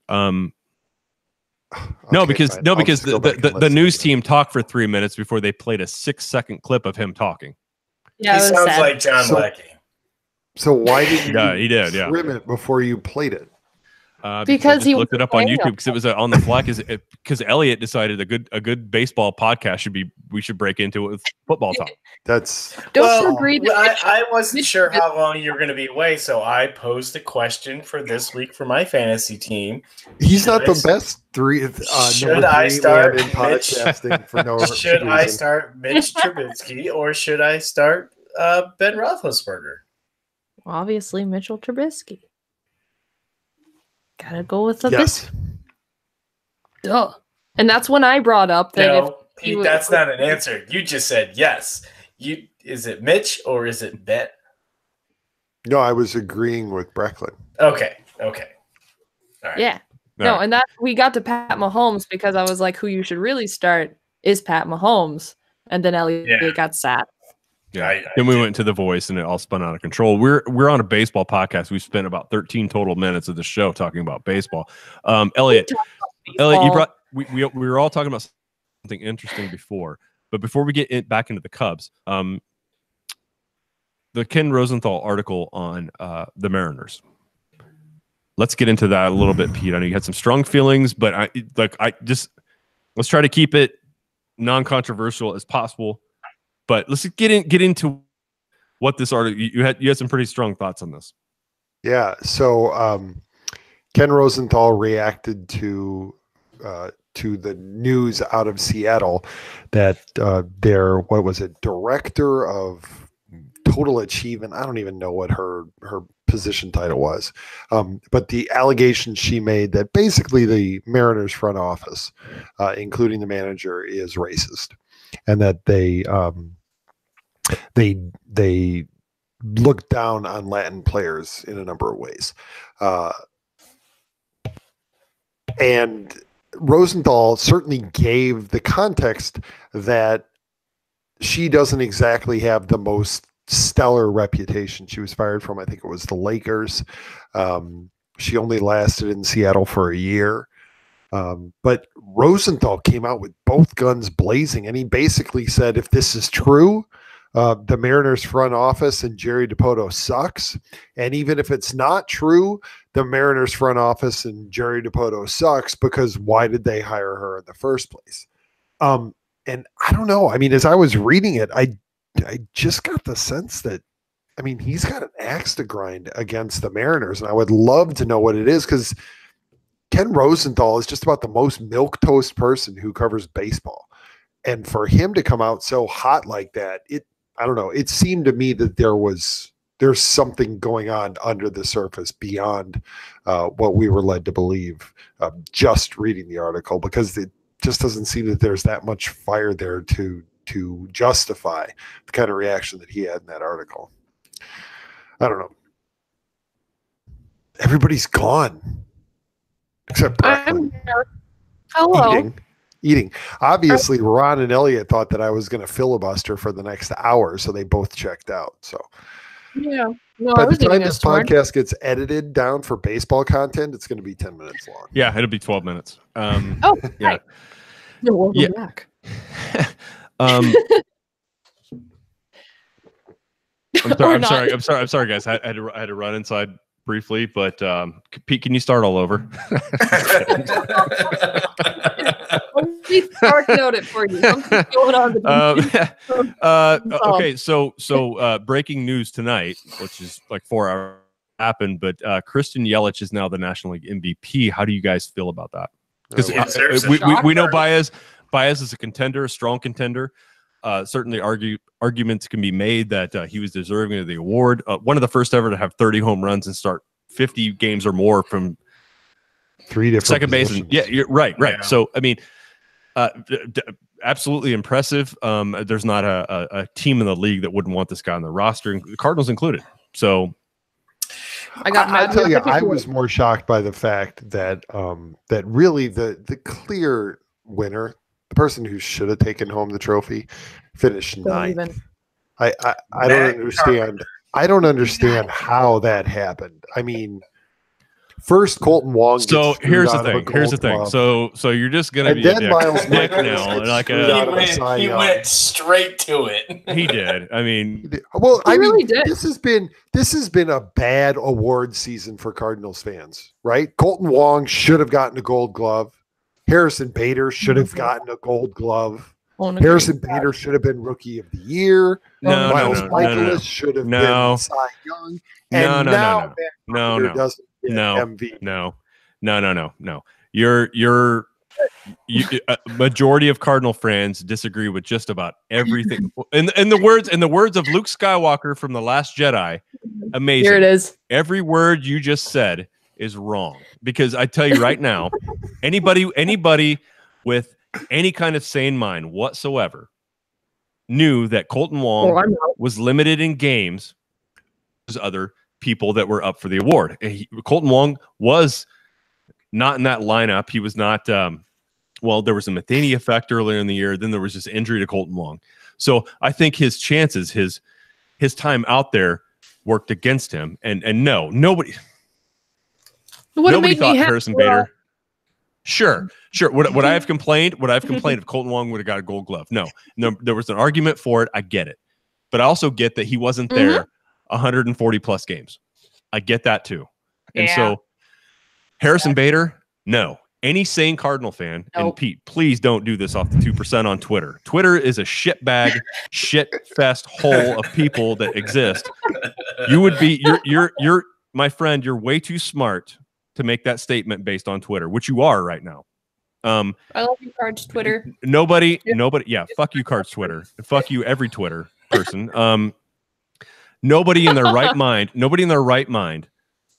No, because the news team talked for 3 minutes before they played a 6-second clip of him talking. Yeah, he sounds like John Leckie. So why didn't he did trim it before you played it? Because he looked it up on YouTube because it was on the fly because Elliot decided a good baseball podcast we should break into it with football talk. I wasn't sure how long you were going to be away, so I posed a question for this week for my fantasy team. He's not the best should I start in podcasting for no Should I reason. start Mitch Trubisky or should I start Ben Roethlisberger? Obviously, Mitchell Trubisky. Gotta go with the Yes. Duh. And that's when I brought up that No, Pete, that's not an answer. You just said yes. Is it Mitch or is it Ben? No, I was agreeing with Brecklin. Okay. All right. Yeah. No, and that we got to Pat Mahomes because I was like, who you should really start is Pat Mahomes. And then Elliot got sad. Yeah. Then we went to The Voice and it all spun out of control. We're on a baseball podcast. We spent about 13 total minutes of the show talking about baseball. Elliot, you brought we were all talking about something interesting before, but before we get back into the Cubs, the Ken Rosenthal article on the Mariners. Let's get into that a little bit, Pete. I know you had some strong feelings, but let's try to keep it non-controversial as possible. But let's get into what this article you had some pretty strong thoughts on this. Yeah. So Ken Rosenthal reacted to the news out of Seattle that their director of total achievement. I don't even know what her position title was, but the allegation she made that basically the Mariners front office, including the manager, is racist, and that they look down on Latin players in a number of ways. And Rosenthal certainly gave the context that she doesn't exactly have the most stellar reputation. She was fired from, I think it was the Lakers. She only lasted in Seattle for a year. But Rosenthal came out with both guns blazing, and he basically said, if this is true, the Mariners front office and Jerry DiPoto sucks. And even if it's not true, the Mariners front office and Jerry DiPoto sucks because why did they hire her in the first place? And I don't know. I mean, as I was reading it, I just got the sense that, I mean, he's got an axe to grind against the Mariners, and I would love to know what it is, because Ken Rosenthal is just about the most milquetoast person who covers baseball. And for him to come out so hot like that, I don't know. It seemed to me that there's something going on under the surface beyond what we were led to believe just reading the article, because it just doesn't seem that there's that much fire there to justify the kind of reaction that he had in that article. I don't know. Everybody's gone except Brecklin. Hello. Eating. Obviously, Ron and Elliot thought that I was going to filibuster for the next hour, so they both checked out. So, yeah. No, by the time this podcast gets edited down for baseball content, it's going to be 10 minutes long. Yeah, it'll be 12 minutes. Yeah. Right. Welcome back. I'm sorry, guys. I had to run inside briefly, but Pete, can you start all over? Note it for you. Going on okay, so breaking news tonight, which is like 4 hours happened, but Christian Yelich is now the National League MVP. How do you guys feel about that? Because we know Baez is a contender, a strong contender. Certainly arguments can be made that he was deserving of the award. One of the first ever to have 30 home runs and start 50 games or more from 3 different second base. Yeah, you're right. Yeah. So, I mean, absolutely impressive. There's not a team in the league that wouldn't want this guy on the roster, the Cardinals included. So I tell you, I was more shocked by the fact that that really the clear winner, the person who should have taken home the trophy, finished ninth. I don't understand. I don't understand how that happened. I mean, First, Colton Wong. So gets here's the out of a thing. Here's the Gold thing. Glove. So you're just gonna And be then a dick, Miles dick Michaels now, gets like screwed out of a He Cy went, he Young. went straight to it. he did. I mean, Well, He I really mean, did. this has been a bad award season for Cardinals fans, right? Colton Wong should have gotten a Gold Glove. Harrison Bader should have gotten a Gold Glove. Harrison Bader should have been Rookie of the Year. No, Miles no, no, Michaelis no, no. should have No. been Cy Young. No, And no, now no, Matt no, Carpenter no, doesn't get no, MVP. no. You're majority of Cardinal fans disagree with just about everything. In the words of Luke Skywalker from The Last Jedi, amazing. Here it is. Every word you just said is wrong, because I tell you right now, anybody with any kind of sane mind whatsoever knew that Colton Wong was limited in games as other people that were up for the award. Colton Wong was not in that lineup. He was not. Well, there was a Matheny effect earlier in the year. Then there was this injury to Colton Wong. So I think his chances, his time out there, worked against him. And no, nobody thought Harrison Bader. Sure. Would I have complained? Would I have complained if Colton Wong would have got a Gold Glove? No, there was an argument for it. I get it, but I also get that he wasn't there 140 plus games. I get that too. And so Harrison Bader, no. Any sane Cardinal fan, and Pete, please don't do this off the 2% on Twitter. Twitter is a shitbag, shit-fest hole of people that exist. You would be, you're my friend, you're way too smart to make that statement based on Twitter, which you are right now. I love you, Cards Twitter. Nobody, yeah, fuck you, Cards Twitter. Fuck you, every Twitter person. Nobody in their right mind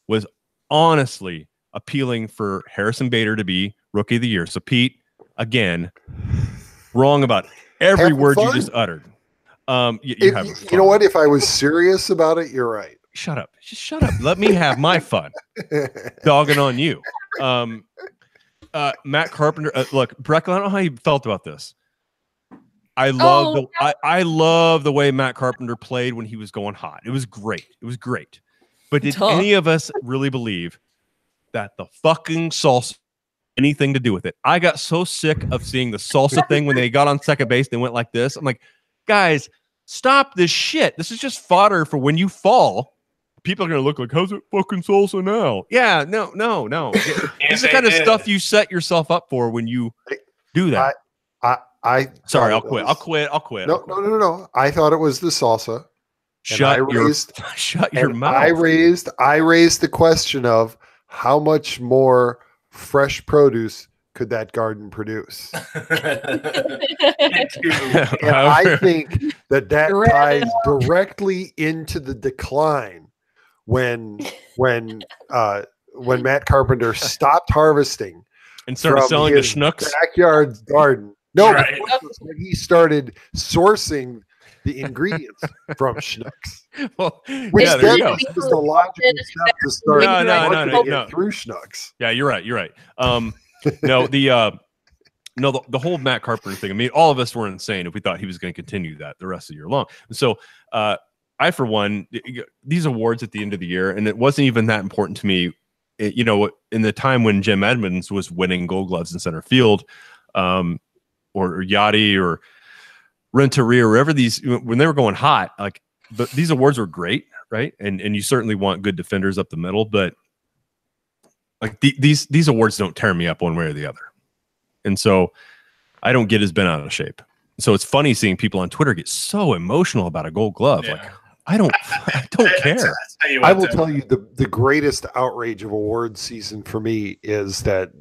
was honestly appealing for Harrison Bader to be Rookie of the Year. So Pete, again, wrong about every word you just uttered. You know what? If I was serious about it, you're right. Shut up. Just shut up. Let me have my fun. Dogging on you. Matt Carpenter. Look, Breckle, I don't know how you felt about this. I love the way Matt Carpenter played when he was going hot. It was great. But did any of us really believe that the fucking salsa anything to do with it? I got so sick of seeing the salsa thing when they got on second base. They went like this. I'm like, guys, stop this shit. This is just fodder for when you fall. People are going to look like, how's it fucking salsa now? Yeah, no. This is the kind of stuff you set yourself up for when you do that. Sorry, I'll quit. No. I thought it was the salsa. Shut your mouth. I raised the question of how much more fresh produce could that garden produce? And I think that ties directly into the decline when Matt Carpenter stopped harvesting and started selling the schnooks backyard garden. No, Right. when he started sourcing the ingredients from Schnucks. Well, Which yeah, there then you go. was the logical step to start No. through Schnucks. Yeah, you're right. The whole Matt Carpenter thing. I mean, all of us were insane if we thought he was going to continue that the rest of the year long. And so, I, for one, these awards at the end of the year, and it wasn't even that important to me. In the time when Jim Edmonds was winning Gold Gloves in center field, or Yachty or Renteria, or wherever when they were going hot, like these awards were great, right? And you certainly want good defenders up the middle, but like these awards don't tear me up one way or the other. And so I don't get as bent out of shape. So it's funny seeing people on Twitter get so emotional about a Gold Glove. Yeah. Like I don't care. I will tell you the greatest outrage of award season for me is that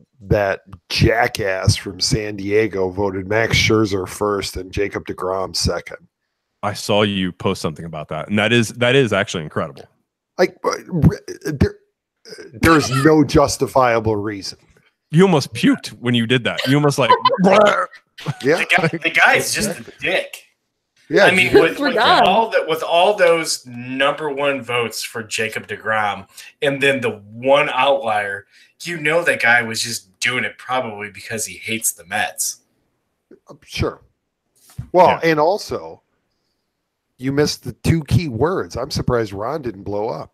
jackass from San Diego voted Max Scherzer first and Jacob deGrom second. I saw you post something about that, and that is actually incredible. Like there's no justifiable reason. You almost puked when you did that. You almost like, yeah. The guy's just a dick. Yeah, I mean, with all those number one votes for Jacob deGrom, and then the one outlier, that guy was just doing it probably because he hates the Mets. Sure. Well, and also, you missed the two key words. I'm surprised Ron didn't blow up.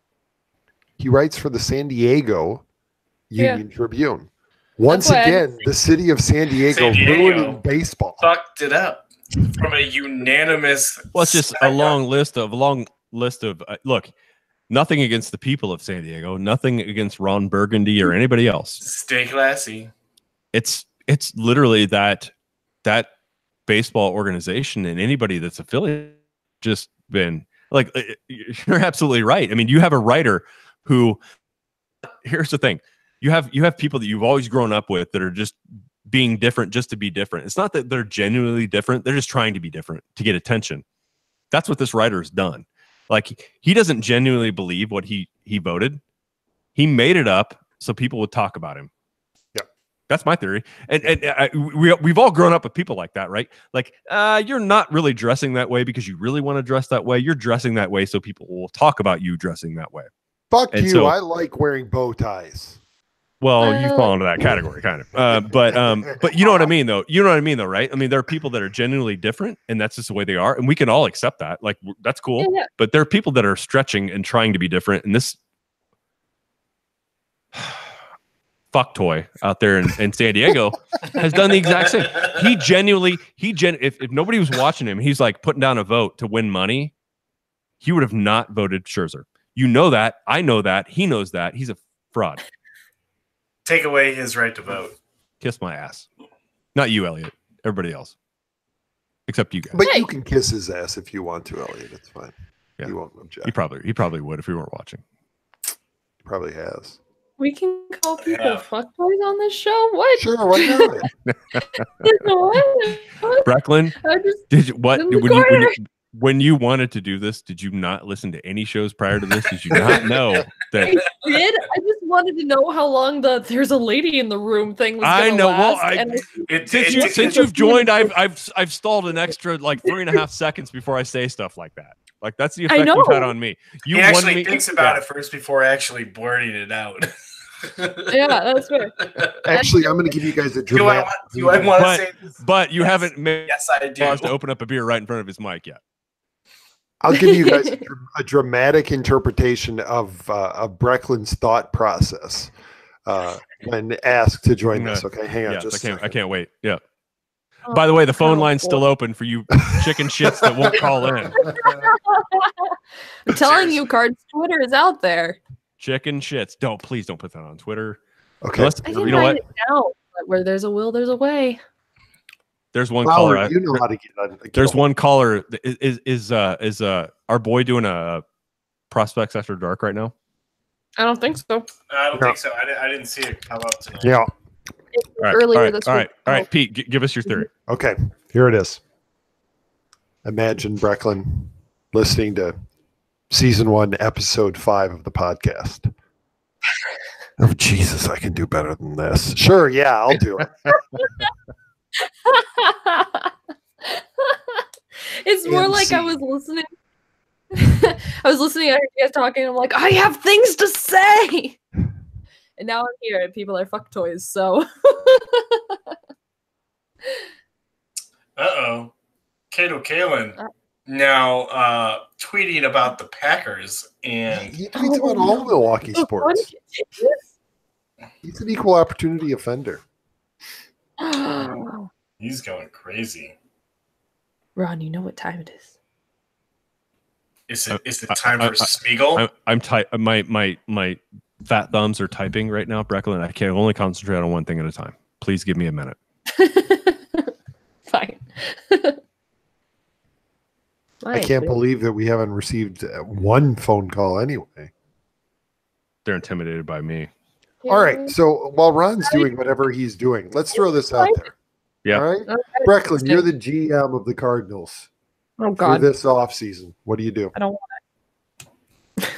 He writes for the San Diego Union Tribune. Once why I- again, the city of San Diego ruining baseball. Fucked it up from a unanimous. Well, it's just a long list of look. Nothing against the people of San Diego. Nothing against Ron Burgundy or anybody else. Stay classy. It's literally that baseball organization and anybody that's affiliated just been like. You're absolutely right. I mean, you have a writer who. Here's the thing. You have people that you've always grown up with that are just being different just to be different. It's not that they're genuinely different. They're just trying to be different to get attention. That's what this writer has done. Like, he doesn't genuinely believe what he voted. He made it up so people would talk about him. Yeah. That's my theory. And we've all grown up with people like that, right? Like, you're not really dressing that way because you really want to dress that way. You're dressing that way so people will talk about you dressing that way. Fuck And you. so- I like wearing bow ties. Well, you fall into that category, kind of. But you know what I mean, though. You know what I mean, though, right? I mean, there are people that are genuinely different, and that's just the way they are, and we can all accept that. Like, that's cool. Yeah. But there are people that are stretching and trying to be different, and this fuck toy out there in San Diego has done the exact same. If nobody was watching him, he's like putting down a vote to win money. He would have not voted Scherzer. You know that. I know that. He knows that. He's a fraud. Take away his right to vote. Kiss my ass. Not you, Elliot. Everybody else. Except you guys. But you can kiss his ass if you want to, Elliot. It's fine. Yeah. He won't object. He probably would if we weren't watching. He probably has. We can call people fuckboys on this show? What? Sure, why not? What? Brecklin, I just did you, what in the when you wanted to do this, did you not listen to any shows prior to this? Did you not know that? I did. I just wanted to know how long the "there's a lady in the room" thing was. I gonna know. Last, Well, since you've joined, I've stalled an extra like 3.5 seconds before I say stuff like that. Like, that's the effect you've had on me. You he won actually me. thinks about it first before actually blurting it out. Yeah, that's fair. Actually, I'm going to give you guys a Do dramatic. I want to say this? But you haven't made Yes, I do. to open up a beer right in front of his mic yet. I'll give you guys a dramatic interpretation of Brecklin's thought process when asked to join this. Okay, hang on. Yes, just I can't wait. Yeah. By the way, the phone line's still open for you chicken shits that won't call in. I'm telling you, Cards Twitter is out there. Chicken shits. Please don't put that on Twitter. Okay. Unless, I you can know write what? it down. But where there's a will, there's a way. There's one Fowler, caller. you know how to get on. There's one caller. Is our boy doing a Prospects After Dark right now? I don't think so. I don't think so. I didn't see it come up tonight. Yeah. All right, Earlier this week. All right, Pete, give us your theory. Okay, here it is. Imagine Brecklin listening to season 1, episode 5 of the podcast. Oh, Jesus, I can do better than this. Sure, yeah, I'll do it. It's more like I was listening. I heard you guys talking. And I'm like, I have things to say. And now I'm here, and people are fuck toys. So. Uh-oh. Kato Kalin now tweeting about the Packers. And He tweets about all Milwaukee sports. He's an equal opportunity offender. He's going crazy. Ron, you know what time it is. Is it time for Smeagol? I'm my fat thumbs are typing right now, Brecklin. I can only concentrate on one thing at a time. Please give me a minute. Fine. I can't believe that we haven't received one phone call anyway. They're intimidated by me. All right. So while Ron's doing whatever he's doing, let's throw this out there. Yeah. All right. Brecklin, you're the GM of the Cardinals. Oh, For God. this offseason. What do you do? I don't want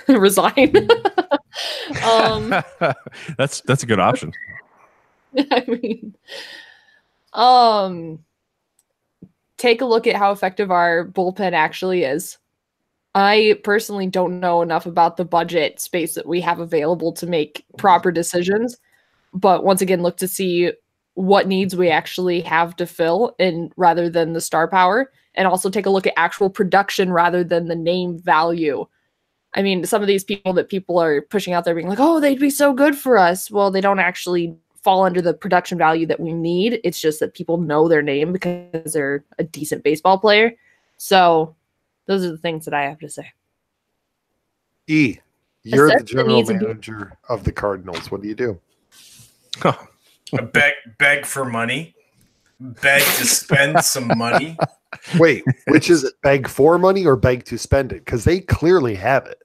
to resign. That's a good option. I mean, take a look at how effective our bullpen actually is. I personally don't know enough about the budget space that we have available to make proper decisions, but once again, look to see what needs we actually have to fill, and rather than the star power, and also take a look at actual production rather than the name value. I mean, some of these people that people are pushing out there being like, oh, they'd be so good for us. Well, they don't actually fall under the production value that we need. It's just that people know their name because they're a decent baseball player. So those are the things that I have to say. E, you're the general manager of the Cardinals. What do you do? Beg for money. Beg to spend some money. Wait, which is it? Beg for money or beg to spend it? Because they clearly have it.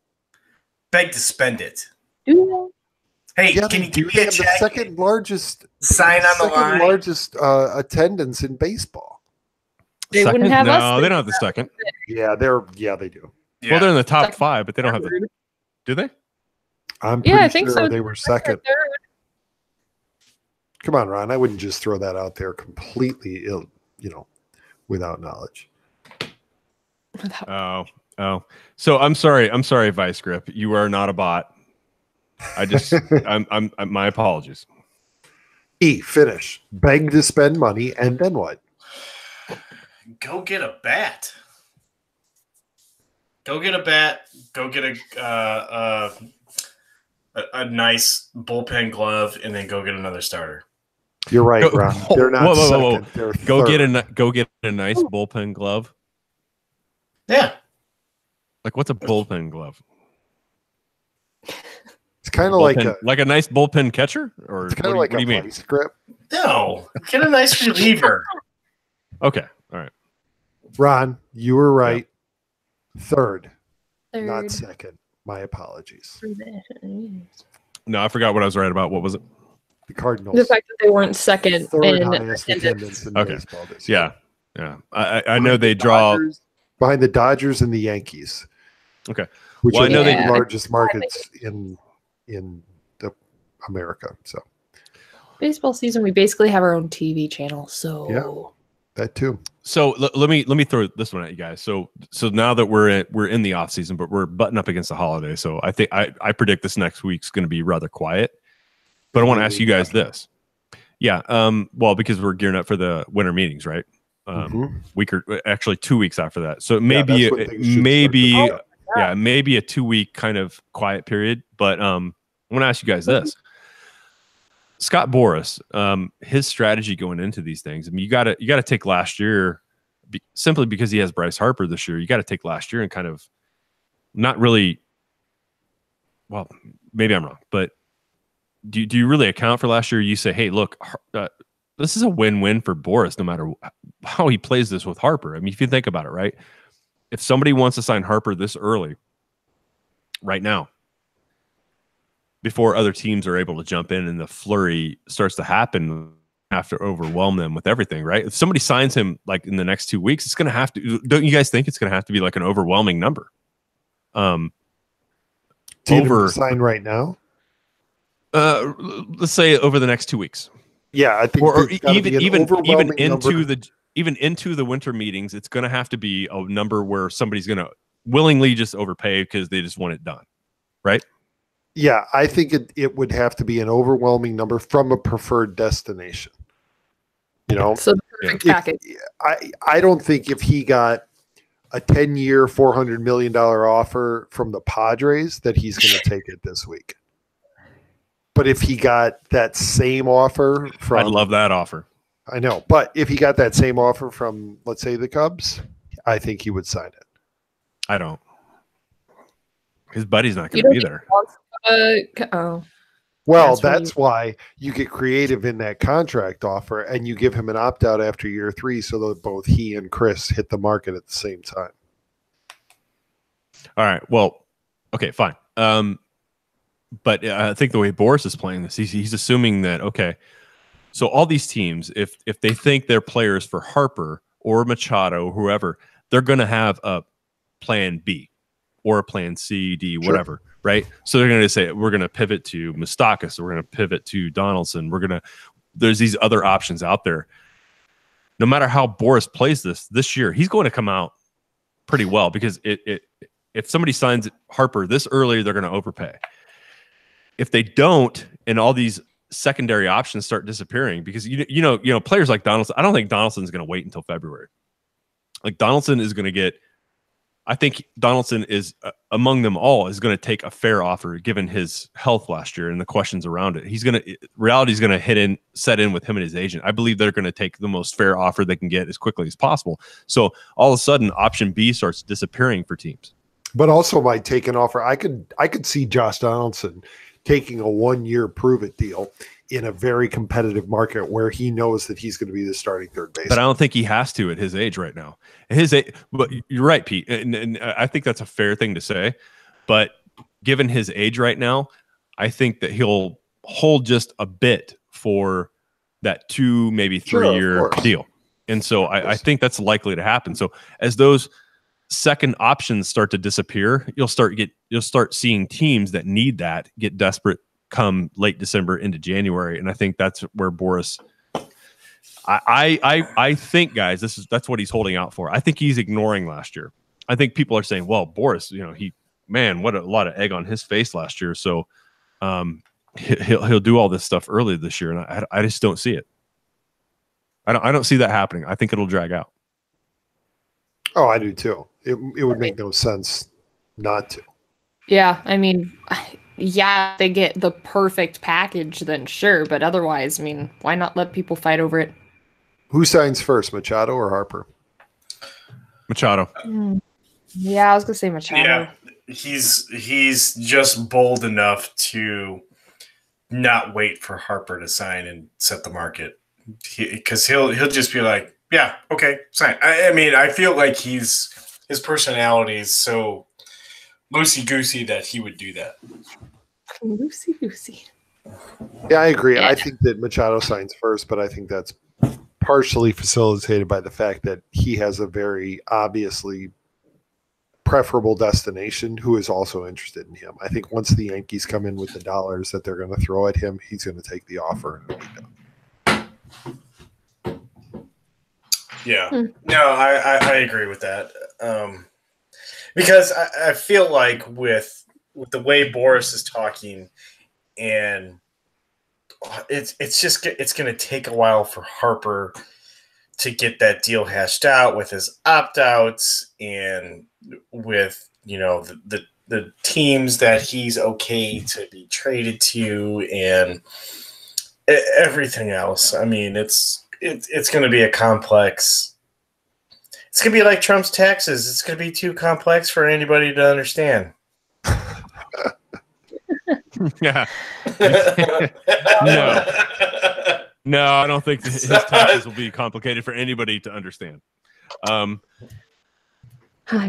Beg to spend it. Hey, yeah, can you give me a check? The second largest largest attendance in baseball. They wouldn't have us. No, they don't have the second. Yeah, they do. Yeah. Well, they're in the top 5, but they don't have the. Do they? I'm pretty I think sure so. they were second. Come on, Ron. I wouldn't just throw that out there completely without knowledge. Oh. So I'm sorry, Vice Grip. You are not a bot. I just I'm my apologies. E, finish. Beg to spend money, and then what? Go get a bat. Go get a bat. Go get a nice bullpen glove, and then go get another starter. You're right, Ron. They're not second. They're Go third. get a nice bullpen glove. Yeah. Like, what's a bullpen glove? It's kind of like a nice bullpen catcher, or it's kind of like what do you a mean? vice grip. No, get a nice reliever. Okay, all right. Ron, you were right. Third, Third. not second. My apologies. No, I forgot what I was right about. What was it? The Cardinals. The fact that they weren't second Third in highest attendance in baseball this year. Yeah. I know they draw behind the Dodgers and the Yankees. Okay. Which Well, are I know the they largest markets in the America. So baseball season, we basically have our own TV channel. So yeah, that too. So let me throw this one at you guys. So now that we're in the off season, but we're butting up against the holiday. So I think I predict this next week's going to be rather quiet. But I want to ask you guys this. Yeah. Well, because we're gearing up for the winter meetings, right? Week or actually 2 weeks after that. So maybe maybe a 2 week kind of quiet period. But I want to ask you guys this. Scott Boras, his strategy going into these things. I mean, you got to take last year simply because he has Bryce Harper this year. You got to take last year and kind of not really. Well, maybe I'm wrong, but do you really account for last year? You say, hey, look, this is a win-win for Boras, no matter how he plays this with Harper. I mean, if you think about it, right? If somebody wants to sign Harper this early, right now, before other teams are able to jump in and the flurry starts to happen, have to overwhelm them with everything, right? If somebody signs him like in the next 2 weeks, it's going to have to. Don't you guys think it's going to have to be like an overwhelming number? Sign right now. Let's say over the next 2 weeks. Yeah, I think, or even into the winter meetings, it's going to have to be a number where somebody's going to willingly just overpay because they just want it done, right? Yeah, I think it would have to be an overwhelming number from a preferred destination. You know, so the perfect package. I don't think if he got a 10-year, $400 million offer from the Padres that he's going to take it this week. But if he got that same offer from... I'd love that offer. I know. But if he got that same offer from, let's say, the Cubs, I think he would sign it. I don't. His buddy's not going to be there. Well, that's why you get creative in that contract offer and you give him an opt-out after year 3 so that both he and Chris hit the market at the same time. All right. Well, okay, fine. But I think the way Boras is playing this, he's assuming that, okay, so all these teams, if they think they're players for Harper or Machado or whoever, they're going to have a plan B or a plan C, D, whatever, right? So they're going to say, we're going to pivot to Moustakas, we're going to pivot to Donaldson, there's these other options out there. No matter how Boras plays this year, he's going to come out pretty well because if somebody signs Harper this early, they're going to overpay. If they don't, and all these secondary options start disappearing, because you know players like Donaldson, I don't think Donaldson's going to wait until February. Like Donaldson is going to get, I think Donaldson is among them all is going to take a fair offer given his health last year and the questions around it. Reality's going to set in with him and his agent. I believe they're going to take the most fair offer they can get as quickly as possible. So all of a sudden, option B starts disappearing for teams. But also might take an offer. I could see Josh Donaldson taking a 1-year prove-it deal in a very competitive market where he knows that he's going to be the starting third baseman. But I don't think he has to at his age right now. But you're right, Pete, and I think that's a fair thing to say. But given his age right now, I think that he'll hold just a bit for that 2, maybe 3-year deal. And so I think that's likely to happen. So as those second options start to disappear, you'll start seeing teams that need that get desperate come late December into January. And I think that's where Boris, I think, guys, that's what he's holding out for. I think he's ignoring last year. I think people are saying, well, Boris, what a lot of egg on his face last year. So he'll do all this stuff early this year. And I just don't see it. I don't see that happening. I think it'll drag out. Oh, I do too. It would make no sense not to. Yeah, I mean, yeah, they get the perfect package, then sure. But otherwise, I mean, why not let people fight over it? Who signs first, Machado or Harper? Machado. Yeah, I was gonna say Machado. Yeah, he's just bold enough to not wait for Harper to sign and set the market, because he'll just be like, yeah, okay, sign. I mean, I feel like his personality is so loosey-goosey that he would do that. Loosey-goosey. Yeah, I agree. Yeah. I think that Machado signs first, but I think that's partially facilitated by the fact that he has a very obviously preferable destination who is also interested in him. I think once the Yankees come in with the dollars that they're going to throw at him, he's going to take the offer and it'll be done. Yeah. No, I agree with that. Because I feel like with the way Boris is talking, and it's going to take a while for Harper to get that deal hashed out with his opt-outs and with, the teams that he's okay to be traded to and everything else. I mean, it's going to be a complex. It's going to be like Trump's taxes. It's going to be too complex for anybody to understand. Yeah. No, I don't think his taxes will be complicated for anybody to understand. Oh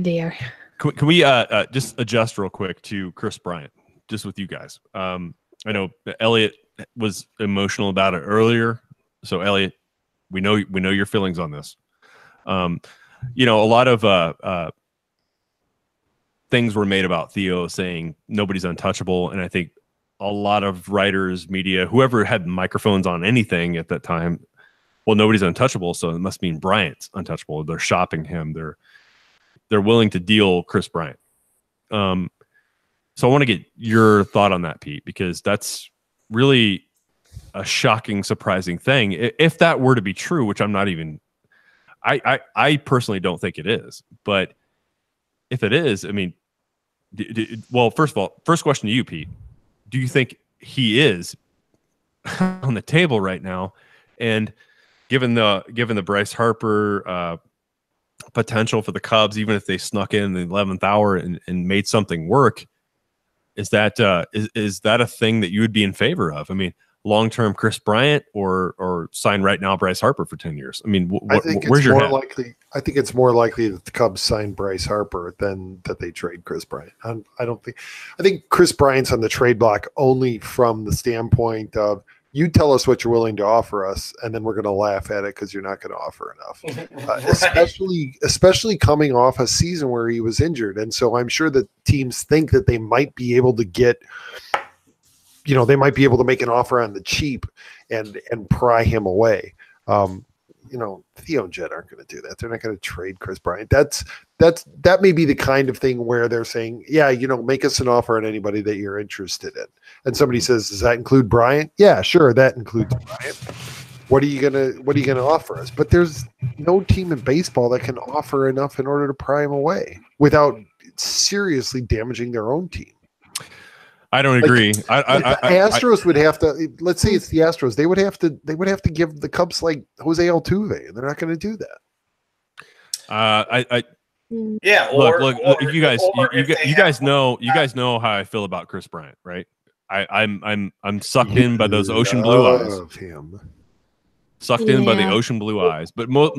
dear. Can we just adjust real quick to Chris Bryant, just with you guys? I know Elliot was emotional about it earlier. So Elliot, we know your feelings on this. A lot of things were made about Theo saying nobody's untouchable, and I think a lot of writers, media, whoever had microphones on anything at that time, well, nobody's untouchable, so it must mean Bryant's untouchable. They're shopping him. They're willing to deal Chris Bryant. So I want to get your thought on that, Pete, because that's really a shocking, surprising thing. If that were to be true, which I'm not even, I personally don't think it is, but if it is, I mean, well, first of all, first question to you, Pete. Do you think he is on the table right now? And given the Bryce Harper potential for the Cubs, even if they snuck in the 11th hour and made something work, is that a thing that you would be in favor of? I mean, long-term Chris Bryant or sign right now Bryce Harper for 10 years? I mean, where's your head? I think it's more likely that the Cubs sign Bryce Harper than that they trade Chris Bryant. I think Chris Bryant's on the trade block only from the standpoint of, you tell us what you're willing to offer us, and then we're going to laugh at it because you're not going to offer enough. Right. Especially coming off a season where he was injured. And so I'm sure that teams think that they might be able to get, they might be able to make an offer on the cheap and pry him away. Theo and Jed aren't going to do that. They're not going to trade Chris Bryant. That may be the kind of thing where they're saying, yeah, make us an offer on anybody that you're interested in. And somebody says, does that include Bryant? Yeah, sure, that includes Bryant. What are you gonna offer us? But there's no team in baseball that can offer enough in order to pry him away without seriously damaging their own team. I don't agree. The Astros would have to. Let's say it's the Astros. They would have to give the Cubs like Jose Altuve, and they're not going to do that. Look, you guys know how I feel about Chris Bryant, right? I'm sucked in by those ocean blue eyes. Sucked in by the ocean blue eyes, but more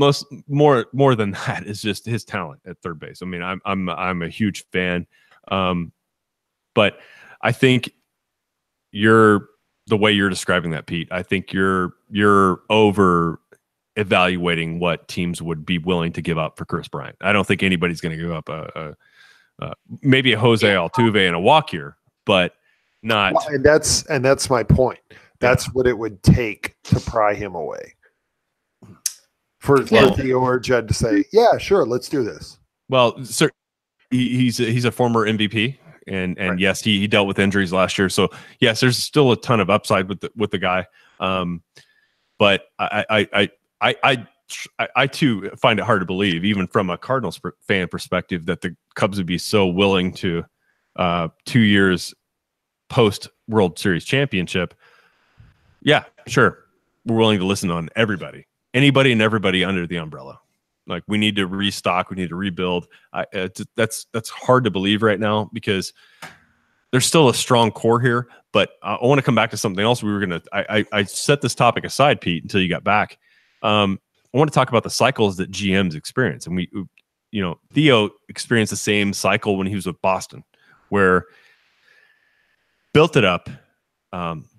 than that is just his talent at third base. I mean, I'm a huge fan, but I think the way you're describing that, Pete. I think you're over evaluating what teams would be willing to give up for Chris Bryant. I don't think anybody's going to give up maybe a Jose Altuve and a walk here, but not. Well, and that's my point. That's what it would take to pry him away. For Theo or Jed to say, yeah, sure, let's do this. Well, sir, he's a former MVP, and right. Yes, he dealt with injuries last year. So yes, there's still a ton of upside with the guy. But I too find it hard to believe, even from a Cardinals fan perspective, that the Cubs would be so willing to 2 years post World Series championship. Yeah, sure. We're willing to listen on anybody and everybody under the umbrella. Like, we need to restock, we need to rebuild. That's hard to believe right now because there's still a strong core here. But I want to come back to something else. I set this topic aside, Pete, until you got back. I want to talk about the cycles that GMs experience. And Theo experienced the same cycle when he was with Boston, where built it up,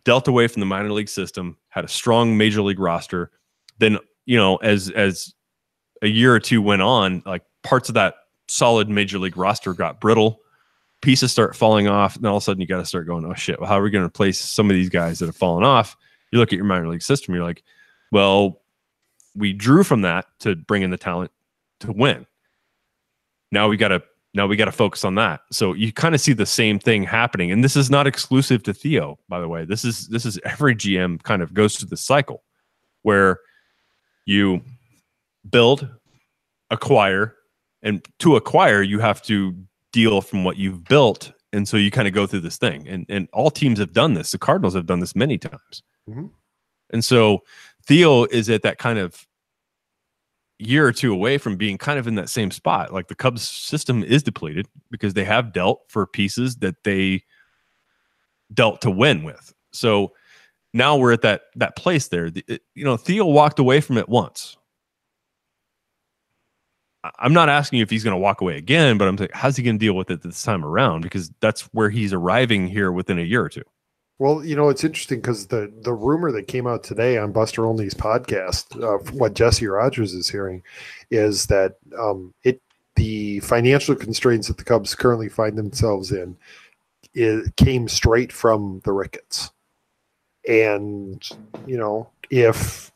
dealt away from the minor league system, had a strong major league roster. Then, as a year or two went on, like, parts of that solid major league roster got brittle, pieces start falling off, and all of a sudden you got to start going, oh shit, well, how are we going to replace some of these guys that have fallen off? You look at your minor league system, you're like, well, we drew from that to bring in the talent to win. Now we got to focus on that. So you kind of see the same thing happening. And this is not exclusive to Theo, by the way. This is every GM kind of goes through this cycle where you build, acquire, and to acquire, you have to deal from what you've built. And so you kind of go through this thing. And all teams have done this. The Cardinals have done this many times. Mm-hmm. And so Theo is at that kind of year or two away from being kind of in that same spot. Like, the Cubs system is depleted because they have dealt for pieces that they dealt to win with. So now we're at that place there. Theo walked away from it once. I'm not asking you if he's going to walk away again, but I'm saying, how's he going to deal with it this time around? Because that's where he's arriving here within a year or two. Well, it's interesting because the rumor that came out today on Buster Olney's podcast, what Jesse Rogers is hearing, is that the financial constraints that the Cubs currently find themselves in came straight from the Ricketts. And, if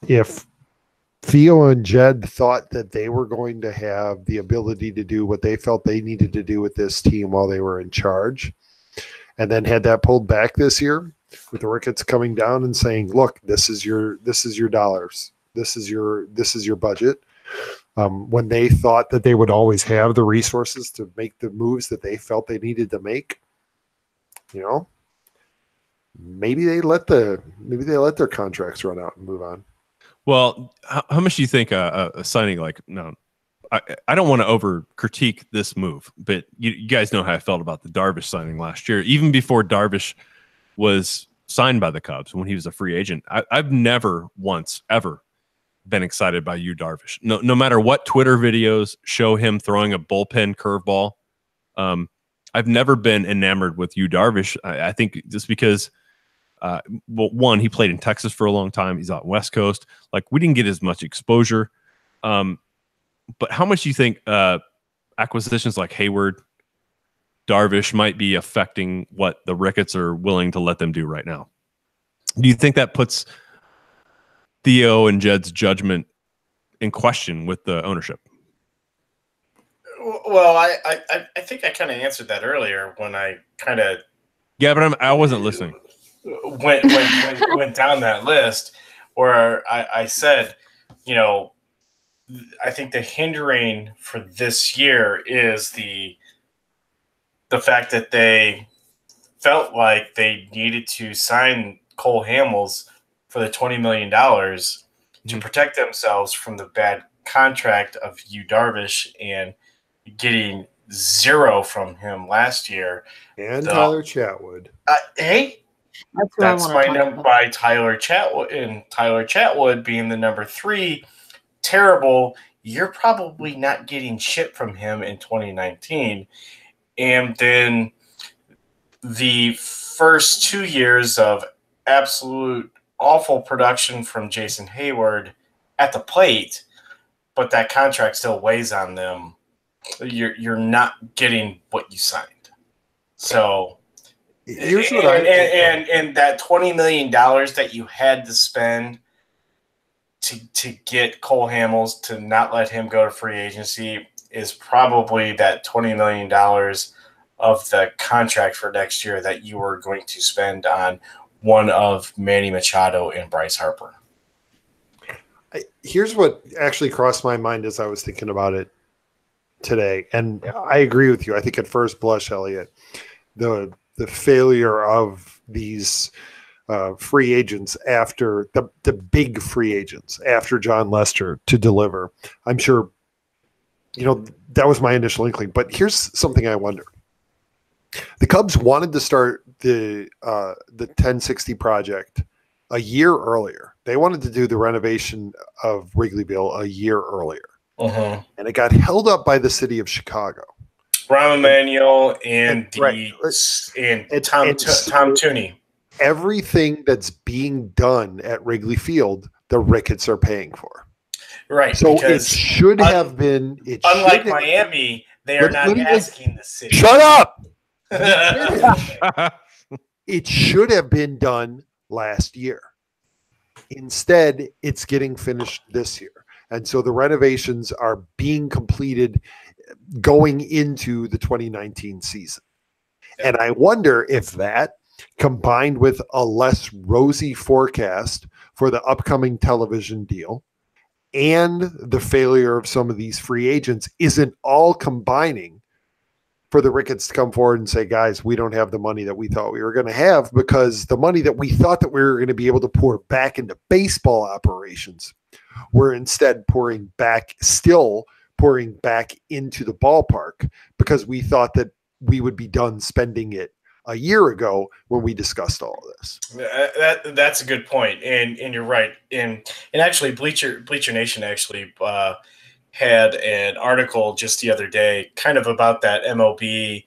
Theo and Jed thought that they were going to have the ability to do what they felt they needed to do with this team while they were in charge, and then had that pulled back this year, with the Ricketts coming down and saying, look, this is your dollars. This is your budget. When they thought that they would always have the resources to make the moves that they felt they needed to make, maybe they let their contracts run out and move on. Well, how much do you think a signing like, no, I don't want to over critique this move, but you guys know how I felt about the Darvish signing last year, even before Darvish was signed by the Cubs when he was a free agent. I've never once ever been excited by Yu Darvish. No matter what Twitter videos show him throwing a bullpen curveball. I've never been enamored with Yu Darvish. I think just because, one, he played in Texas for a long time. He's out West Coast. Like, we didn't get as much exposure. But how much do you think acquisitions like Hayward, Darvish might be affecting what the Ricketts are willing to let them do right now? Do you think that puts Theo and Jed's judgment in question with the ownership? Well, I think I kind of answered that earlier when I kind of... Yeah, but I wasn't listening. Went down that list. where I said, I think the hindering for this year is the fact that they felt like they needed to sign Cole Hamels for the $20 million to protect themselves from the bad contract of Yu Darvish and getting zero from him last year. And Tyler Chatwood. Hey, that's my number by Tyler Chatwood, and Tyler Chatwood being the number 3. Terrible. You're probably not getting shit from him in 2019. And then the first 2 years of absolute awful production from Jason Hayward at the plate, but that contract still weighs on them. You're not getting what you signed. So here's what and that $20 million that you had to spend to get Cole Hamels, to not let him go to free agency, is probably that $20 million of the contract for next year that you were going to spend on one of Manny Machado and Bryce Harper. Here's what actually crossed my mind as I was thinking about it today, and I agree with you. I think at first blush, Elliot, the failure of these free agents after the big free agents after John Lester to deliver, I'm sure, that was my initial inkling. But here's something I wonder. The Cubs wanted to start the 1060 project a year earlier. They wanted to do the renovation of Wrigleyville a year earlier. Uh-huh. And it got held up by the city of Chicago. Rahm Emanuel and Tom Tooney. Everything that's being done at Wrigley Field, the Ricketts are paying for. Right. So it should have been. Unlike Miami, they are not asking the city. Shut up! It should have been done last year. Instead, it's getting finished this year. And so the renovations are being completed going into the 2019 season. And I wonder if that, combined with a less rosy forecast for the upcoming television deal and the failure of some of these free agents, isn't all combining for the Ricketts to come forward and say, guys, we don't have the money that we thought we were going to have, because the money that we thought that we were going to be able to pour back into baseball operations, we're instead pouring back into the ballpark, because we thought that we would be done spending it a year ago when we discussed all of this. That's a good point. And you're right. And actually Bleacher Nation actually had an article just the other day kind of about that MLB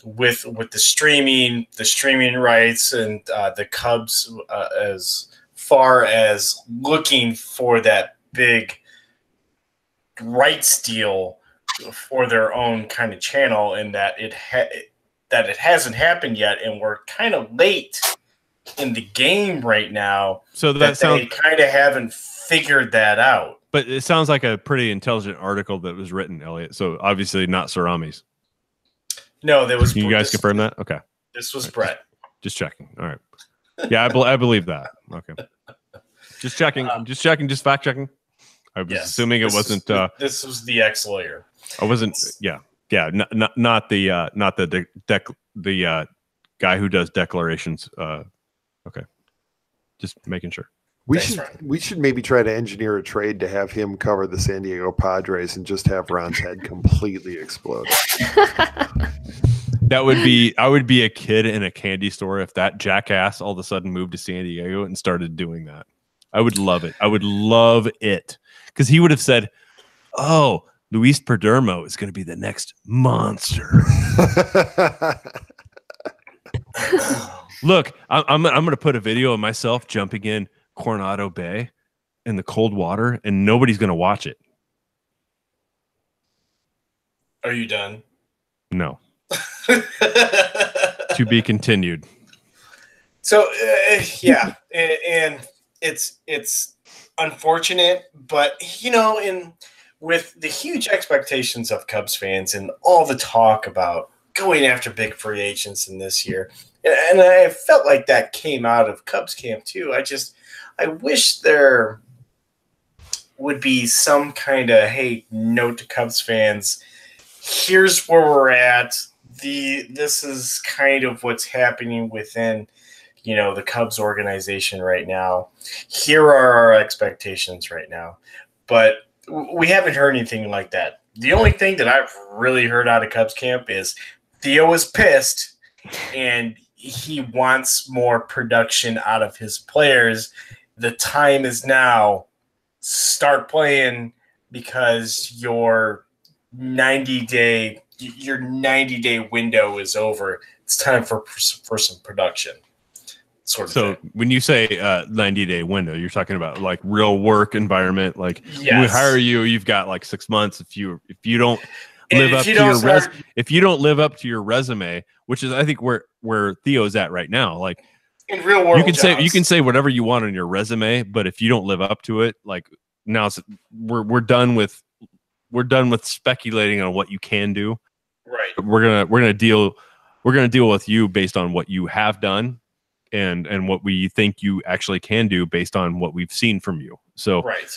with the streaming rights and the Cubs as far as looking for that big rights deal for their own kind of channel, and that it hasn't happened yet, and we're kind of late in the game right now. So they kind of haven't figured that out. But it sounds like a pretty intelligent article that was written, Elliot. So obviously not Cerami's. No, there was. Can you guys confirm that? Okay. This was Brett. Just checking. All right. Yeah, I believe that. Okay. Just checking. Just fact checking. I was assuming it wasn't. This was the ex-lawyer. I wasn't. Yeah. Not the guy who does declarations. Okay. Just making sure. We should maybe try to engineer a trade to have him cover the San Diego Padres and just have Ron's head completely explode. I would be a kid in a candy store if that jackass all of a sudden moved to San Diego and started doing that. I would love it. I would love it, because he would have said, "Oh, Luis Perdomo is going to be the next monster." Look, I'm going to put a video of myself jumping in Coronado Bay in the cold water, and nobody's going to watch it. Are you done? No. To be continued. So yeah, and it's unfortunate, but with the huge expectations of Cubs fans and all the talk about going after big free agents in this year, And I felt like that came out of Cubs camp too. I wish there would be some kind of, hey, note to Cubs fans, here's where we're at. This is kind of what's happening within, the Cubs organization right now. Here are our expectations right now. But we haven't heard anything like that. The only thing that I've really heard out of Cubs camp is Theo is pissed and he wants more production out of his players. The time is now. Start playing because your 90-day window is over. It's time for some production. Sort of so thing. When you say 90-day window, you're talking about like real work environment. Like Yes. we hire you, you've got like 6 months. If you don't And live up if you to don't your start- if you don't live up to your resume, which is I think where Theo's at right now, like in real world, you can say whatever you want on your resume, but if you don't live up to it, like now we're done with speculating on what you can do. Right. We're gonna deal with you based on what you have done and what we think you actually can do based on what we've seen from you. So right.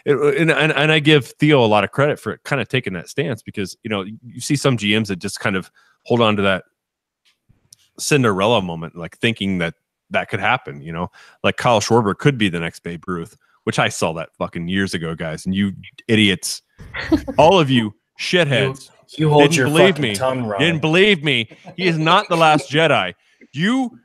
And I give Theo a lot of credit for kind of taking that stance, because you see some GMs that just kind of hold on to that Cinderella moment, like thinking that could happen. Like Kyle Schwarber could be the next Babe Ruth, which I saw that fucking years ago, guys. And you idiots, all of you shitheads, you hold didn't your believe fucking me. tongue, Ron. Didn't believe me. He is not the last Jedi. You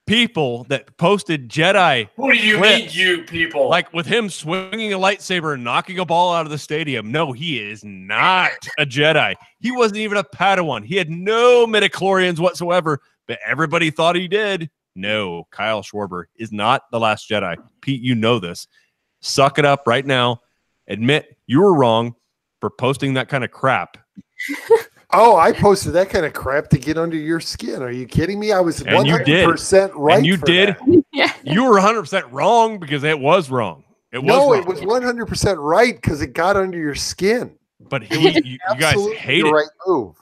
people that posted Jedi. Who do you clips, mean, you people? like with him swinging a lightsaber and knocking a ball out of the stadium. No, he is not a Jedi. He wasn't even a Padawan. He had no midichlorians whatsoever, but everybody thought he did. No, Kyle Schwarber is not the last Jedi. Pete, you know this. Suck it up right now. Admit you were wrong for posting that kind of crap. Oh, I posted that kind of crap to get under your skin. Are you kidding me? I was 100% right. And you for did. that. You were 100% wrong because it was wrong. It was it was 100% right because it got under your skin. But you guys hate it. Right move.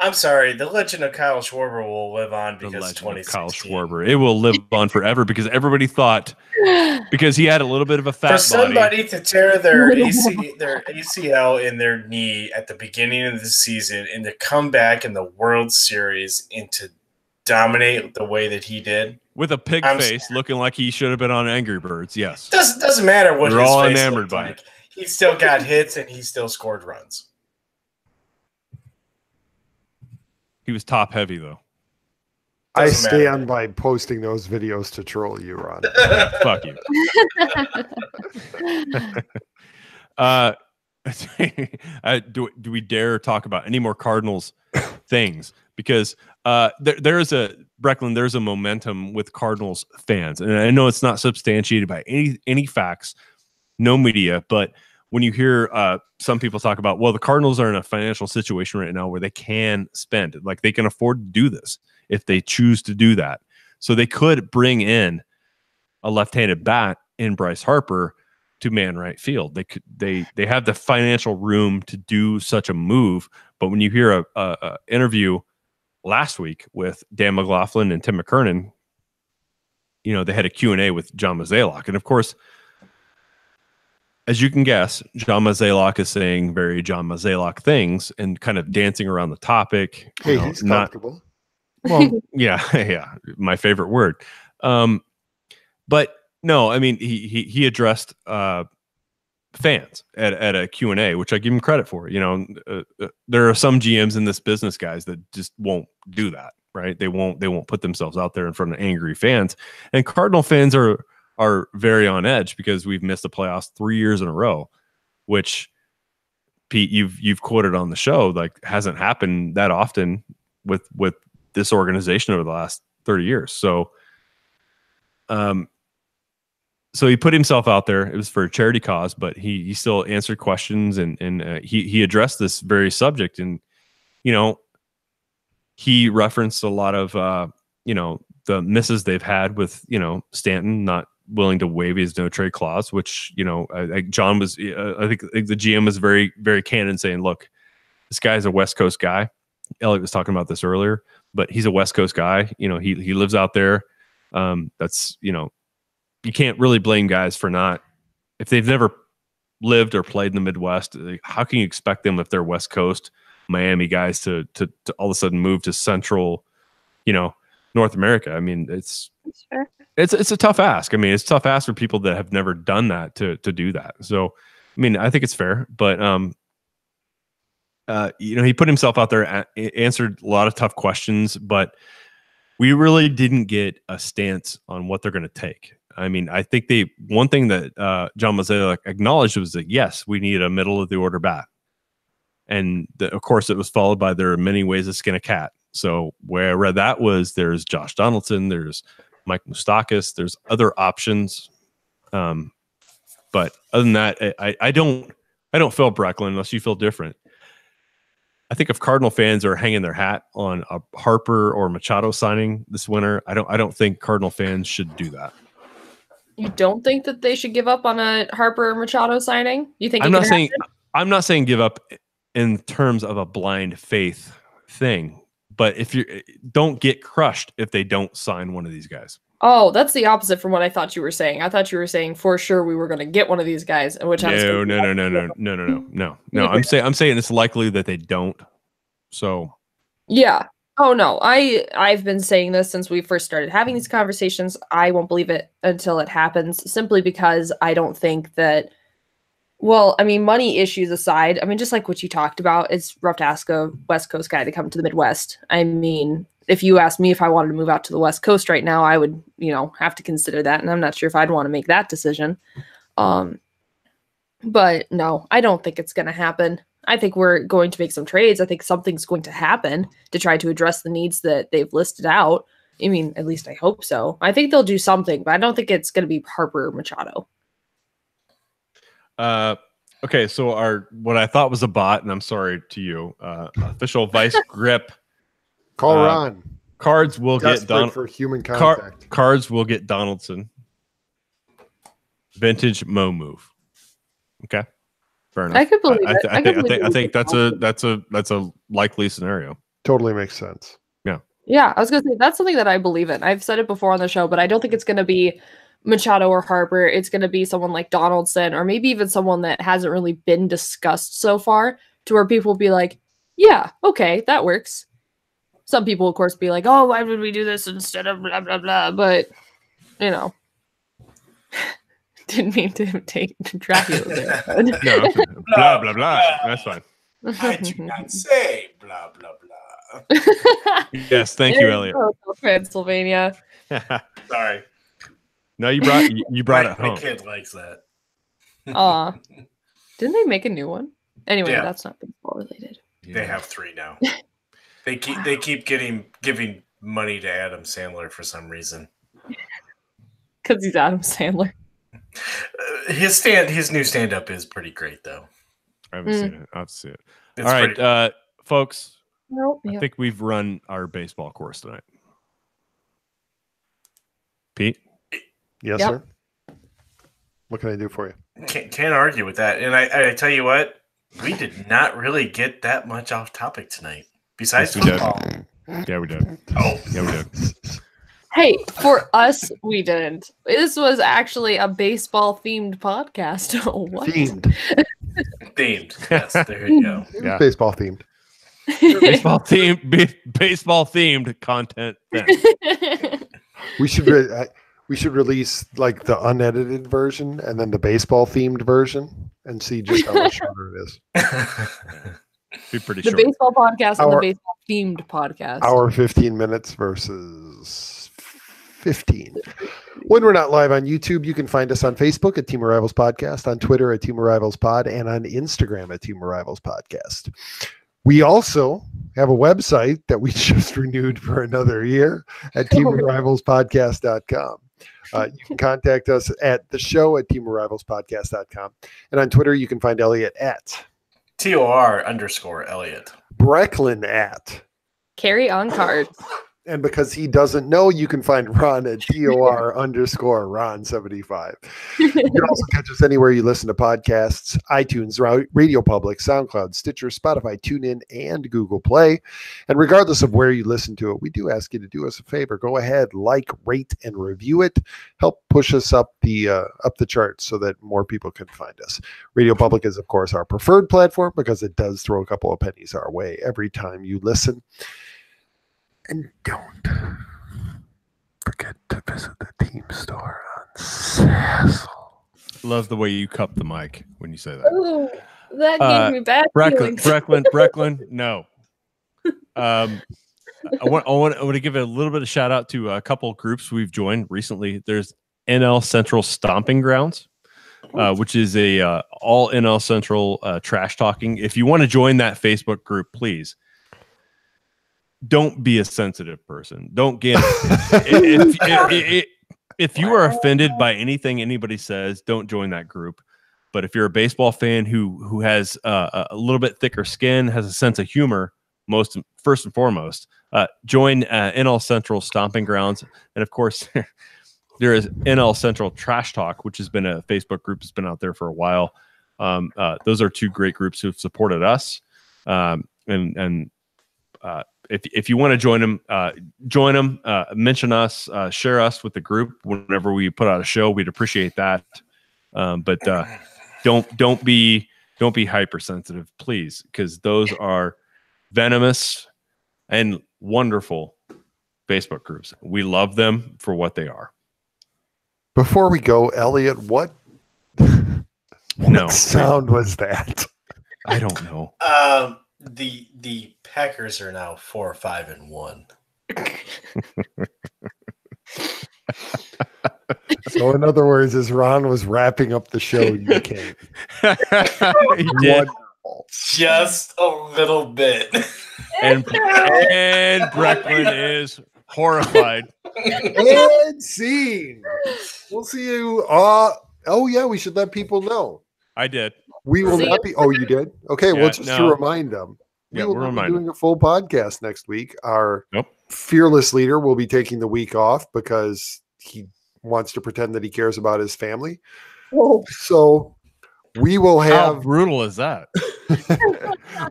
I'm sorry. The legend of Kyle Schwarber will live on because Kyle Schwarber. It will live on forever because everybody thought, because he had a little bit of a fat For body. somebody to tear their ACL in their knee at the beginning of the season and to come back in the World Series and to dominate the way that he did. With a pig face looking like he should have been on Angry Birds, yes. Doesn't matter what We're his all face enamored looked by like. He still got hits and he still scored runs. He was top heavy, though. I stand by posting those videos to troll you, Ron. Fuck you. Do we dare talk about any more Cardinals things? Because there's a momentum with Cardinals fans, and I know it's not substantiated by any facts, no media, but when you hear some people talk about, well, the Cardinals are in a financial situation right now where they can spend, like they can afford to do this if they choose to do that. So they could bring in a left-handed bat in Bryce Harper to man right field. They have the financial room to do such a move. But when you hear a interview last week with Dan McLaughlin and Tim McKernan, they had a Q&A with John Mozeliak, and of course, as you can guess, John Mozeliak is saying very John Mozeliak things and kind of dancing around the topic. Hey, he's comfortable. Well, yeah, my favorite word. But no, I mean, he addressed fans at a Q&A, which I give him credit for. There are some GMs in this business, guys, that just won't do that, right? They won't put themselves out there in front of angry fans. And Cardinal fans are very on edge because we've missed the playoffs 3 years in a row, which Pete, you've quoted on the show, like hasn't happened that often with this organization over the last 30 years. So, so he put himself out there. It was for a charity cause, but he still answered questions and he addressed this very subject. And, he referenced a lot of, the misses they've had with, Stanton not willing to waive his no trade clause, which, John was, I think the GM was very, very candid saying, look, this guy's a West Coast guy. Elliot was talking about this earlier, but he's a West Coast guy. You know, he lives out there. That's, you know, you can't really blame guys for not, if they've never lived or played in the Midwest, how can you expect them, if they're West Coast Miami guys, to all of a sudden move to Central, you know, North America? I mean, it's a tough ask. I mean, it's a tough ask for people that have never done that to do that. So, I mean, I think it's fair, but you know, he put himself out there, answered a lot of tough questions, but we really didn't get a stance on what they're going to take. I mean, I think one thing that John Mozeliak acknowledged was that, yes, we need a middle of the order bat. And of course, it was followed by there are many ways to skin a cat. So where I read that was there's Josh Donaldson, there's Mike Moustakas, there's other options. But other than that, I don't feel Brecklin unless you feel different. I think if Cardinal fans are hanging their hat on a Harper or Machado signing this winter, I don't think Cardinal fans should do that. You don't think that they should give up on a Harper or Machado signing? You think I'm not saying give up in terms of a blind faith thing, but if you don't get crushed if they don't sign one of these guys. Oh, that's the opposite from what I thought you were saying. I thought you were saying for sure we were going to get one of these guys, which No. I'm saying it's likely that they don't. So, yeah. Oh no, I've been saying this since we first started having these conversations. I won't believe it until it happens, simply because I don't think that. Well, I mean, money issues aside, I mean, just like what you talked about, it's rough to ask a West Coast guy to come to the Midwest. I mean, if you asked me if I wanted to move out to the West Coast right now, I would, you know, have to consider that, and I'm not sure if I'd want to make that decision. But no, I don't think it's going to happen. I think we're going to make some trades. I think something's going to happen to try to address the needs that they've listed out. I mean, at least I hope so. I think they'll do something, but I don't think it's going to be Harper or Machado. Okay, so what I thought was a bot, and I'm sorry to you, official Vice Grip. Call Ron. Cards will get for human contact. Cards will get Donaldson. Vintage Mo move. Okay, fair enough. I could believe it. I think that's a likely scenario. Totally makes sense. Yeah, I was going to say that's something that I believe in. I've said it before on the show, but I don't think it's going to be Machado or Harper. It's going to be someone like Donaldson, or maybe even someone that hasn't really been discussed so far, to where people will be like, yeah, okay, that works. Some people, of course, be like, oh, why would we do this instead of blah, blah, blah. But, you know, didn't mean to take Dracula there. No, blah, blah, blah. That's fine. I do not say blah, blah, blah. Yes, thank you, Elliot. Pennsylvania. Sorry. No, you brought it home. My kid likes that. Didn't they make a new one? Anyway, Yeah. That's not baseball related. They have 3 now. They keep giving money to Adam Sandler for some reason. Because he's Adam Sandler. His new stand-up is pretty great, though. I haven't seen it. I'll have to see it. It's all right, folks. Nope. I think we've run our baseball course tonight. Pete? Yes, sir. What can I do for you? Can't argue with that. And I tell you what, we did not really get that much off topic tonight. Besides football. Yeah, we did. Oh, yeah, we did. Hey, for us, we didn't. This was actually a baseball-themed podcast. What? Themed. Themed. Yes, there you go. Yeah. Baseball themed. Baseball themed content. We should release like the unedited version and then the baseball themed version and see just how much shorter it is. Be pretty the short. baseball podcast and the baseball themed podcast. Hour 15 minutes versus 15. When we're not live on YouTube, you can find us on Facebook at Team Arrivals Podcast, on Twitter at Team Arrivals Pod, and on Instagram at Team Arrivals Podcast. We also have a website that we just renewed for another year at teamarrivalspodcast.com. You can contact us at the show at teamarrivalspodcast.com. And on Twitter, you can find Elliot at TOR_Elliot. Brecklin at Carry on cards. And because he doesn't know, you can find Ron at TOR_Ron75. You can also catch us anywhere you listen to podcasts: iTunes, Radio Public, SoundCloud, Stitcher, Spotify, TuneIn, and Google Play. And regardless of where you listen to it, we do ask you to do us a favor. Go ahead, like, rate, and review it. Help push us up the charts so that more people can find us. Radio Public is, of course, our preferred platform because it does throw a couple of pennies our way every time you listen. And don't forget to visit the team store on Sassel. Love the way you cup the mic when you say that. Ooh, that gave me bad feelings. Brecklin, no. I want to give a little bit of shout out to a couple of groups we've joined recently. There's NL Central Stomping Grounds, which is a all NL Central trash talking. If you want to join that Facebook group, please. Don't be a sensitive person. Don't get if you are offended by anything anybody says, don't join that group. But if you're a baseball fan who has a little bit thicker skin, has a sense of humor, first and foremost, join NL Central Stomping Grounds. And of course, there is NL Central Trash Talk, which has been a Facebook group that's been out there for a while. Those are two great groups who've supported us. If you want to join them, mention us, share us with the group whenever we put out a show. We'd appreciate that. But don't be hypersensitive, please, because those are venomous and wonderful Facebook groups. We love them for what they are. Before we go, Elliot, what sound was that? I don't know. The Packers are now 4-5-1. So in other words, as Ron was wrapping up the show, you came. He did. Just a little bit. And Brecklin is horrified. And scene. We'll see you. Oh yeah, we should let people know. I did. We will not be. Oh, you did? Okay. Yeah, Well, just to remind them, we will be doing a full podcast next week. Our fearless leader will be taking the week off because he wants to pretend that he cares about his family. Whoa. So we will have. How brutal is that?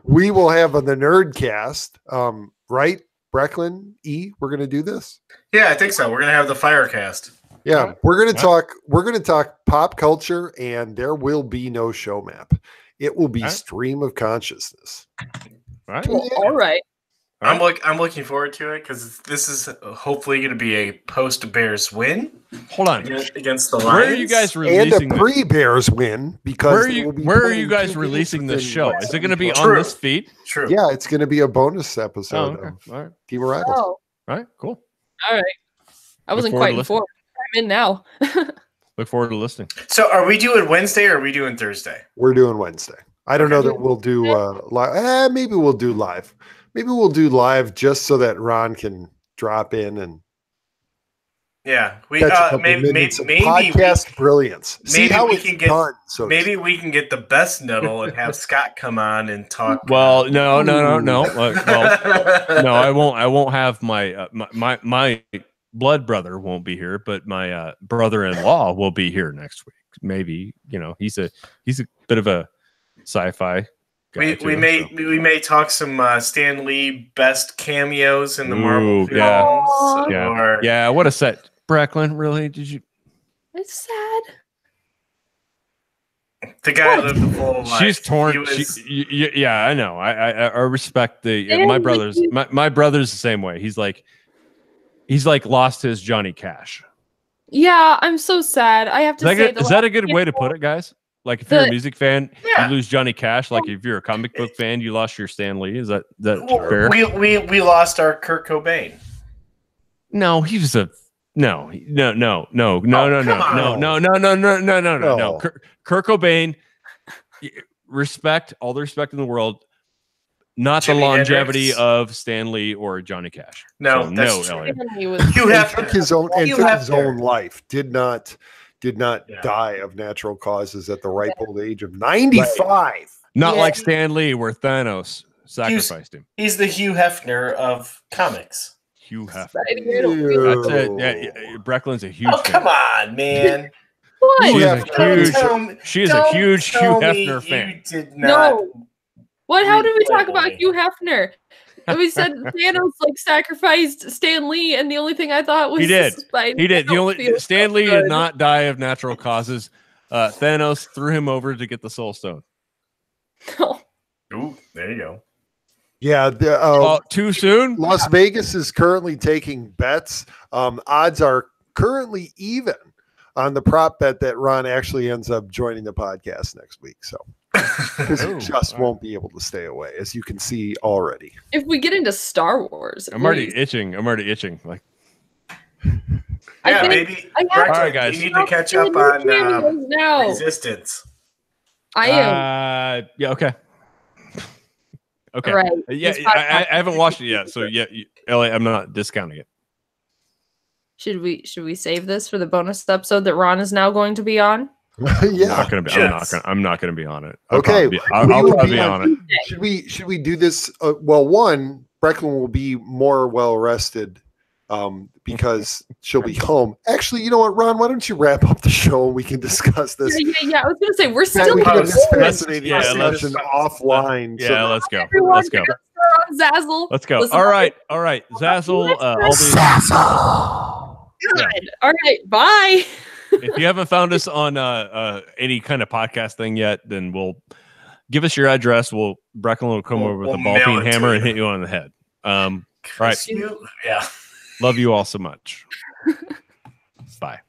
We will have the Nerdcast, right? Brecklin, we're going to do this. Yeah, I think so. We're going to have the Firecast. Yeah, we're going to talk pop culture, and there will be no show map. It will be stream of consciousness. All right. All right. I'm looking forward to it because this is hopefully going to be a post-Bears win. Hold on, against the Lions. Where are you guys releasing? And a pre-Bears win because where are you guys releasing this show? Is it going to be on this feed? True. Yeah, it's going to be a bonus episode of All right. Team Rivals. Oh. All right, cool. All right. I wasn't quite informed. I'm in now. Look forward to listening. So are we doing Wednesday or are we doing Thursday? We're doing Wednesday. I don't know that we'll do live. Maybe we'll do live. Maybe we'll do live just so that Ron can drop in and maybe podcast brilliance. See how we can get done. So maybe we can get the best Nuddle and have Scott come on and talk. Well, no. No, I won't. I won't have my blood brother won't be here, but my brother-in-law will be here next week. Maybe he's a bit of a sci-fi. We may talk some Stan Lee best cameos in the Marvel films. Yeah. What a set, Brecklin. Really? Did you? It's sad. The guy lived a full life. She's torn. Yeah, I know. I respect my brother's. My brother's the same way. He's like lost his Johnny Cash. Yeah, I'm so sad. I have to say. Is that a good way to put it, guys? Like if you're a music fan, you lose Johnny Cash. Like if you're a comic book fan, you lost your Stan Lee. Is that fair? We lost our Kurt Cobain. No, he was a no. Kurt Cobain, all the respect in the world. Not Jimi the longevity Hendrix. Of Stan Lee or Johnny Cash. No, so, that's no, true. Elliot. Took his own life. Did not die of natural causes at the ripe old age of 95. Not like Stan Lee, where Thanos sacrificed him. He's the Hugh Hefner of comics. Hugh Hefner. That's That's it. Yeah, Brecklin's a huge. Oh, come on, man. She's a huge Hugh Hefner fan. No. What? How did we talk about Hugh Hefner? And we said Thanos like sacrificed Stan Lee, and the only thing I thought was he did. Spidey. He did. Stan Lee did not die of natural causes. Thanos threw him over to get the Soul Stone. Ooh, there you go. Yeah. Too soon? Las Vegas is currently taking bets. Odds are currently even on the prop bet that Ron actually ends up joining the podcast next week. So, because he just won't be able to stay away, as you can see already. If we get into Star Wars, I'm already itching. Like, yeah, maybe. All right, guys. You need to catch up on Resistance. I am. Yeah. Okay. Okay. Right. Yeah. I haven't watched it yet, so yeah, Elliot, I'm not discounting it. Should we save this for the bonus episode that Ron is now going to be on? Yeah. I'm not gonna be on it. Okay. I'll probably be on it. Should we do this? Well, one, Brecklin will be more well rested because she'll be home. Actually, you know what, Ron? Why don't you wrap up the show and we can discuss this? Yeah. I was gonna say we're still we can have this recording. fascinating discussion offline. Yeah, let's go. Everyone, Let's go. on Zazzle. Let's go. Listen, All right. Zazzle. God. All right. Bye. If you haven't found us on any kind of podcast thing yet, then we'll give us your address. Brecklin will come over with a ball peen hammer and hit you on the head. Right. Yeah. Love you all so much. Bye.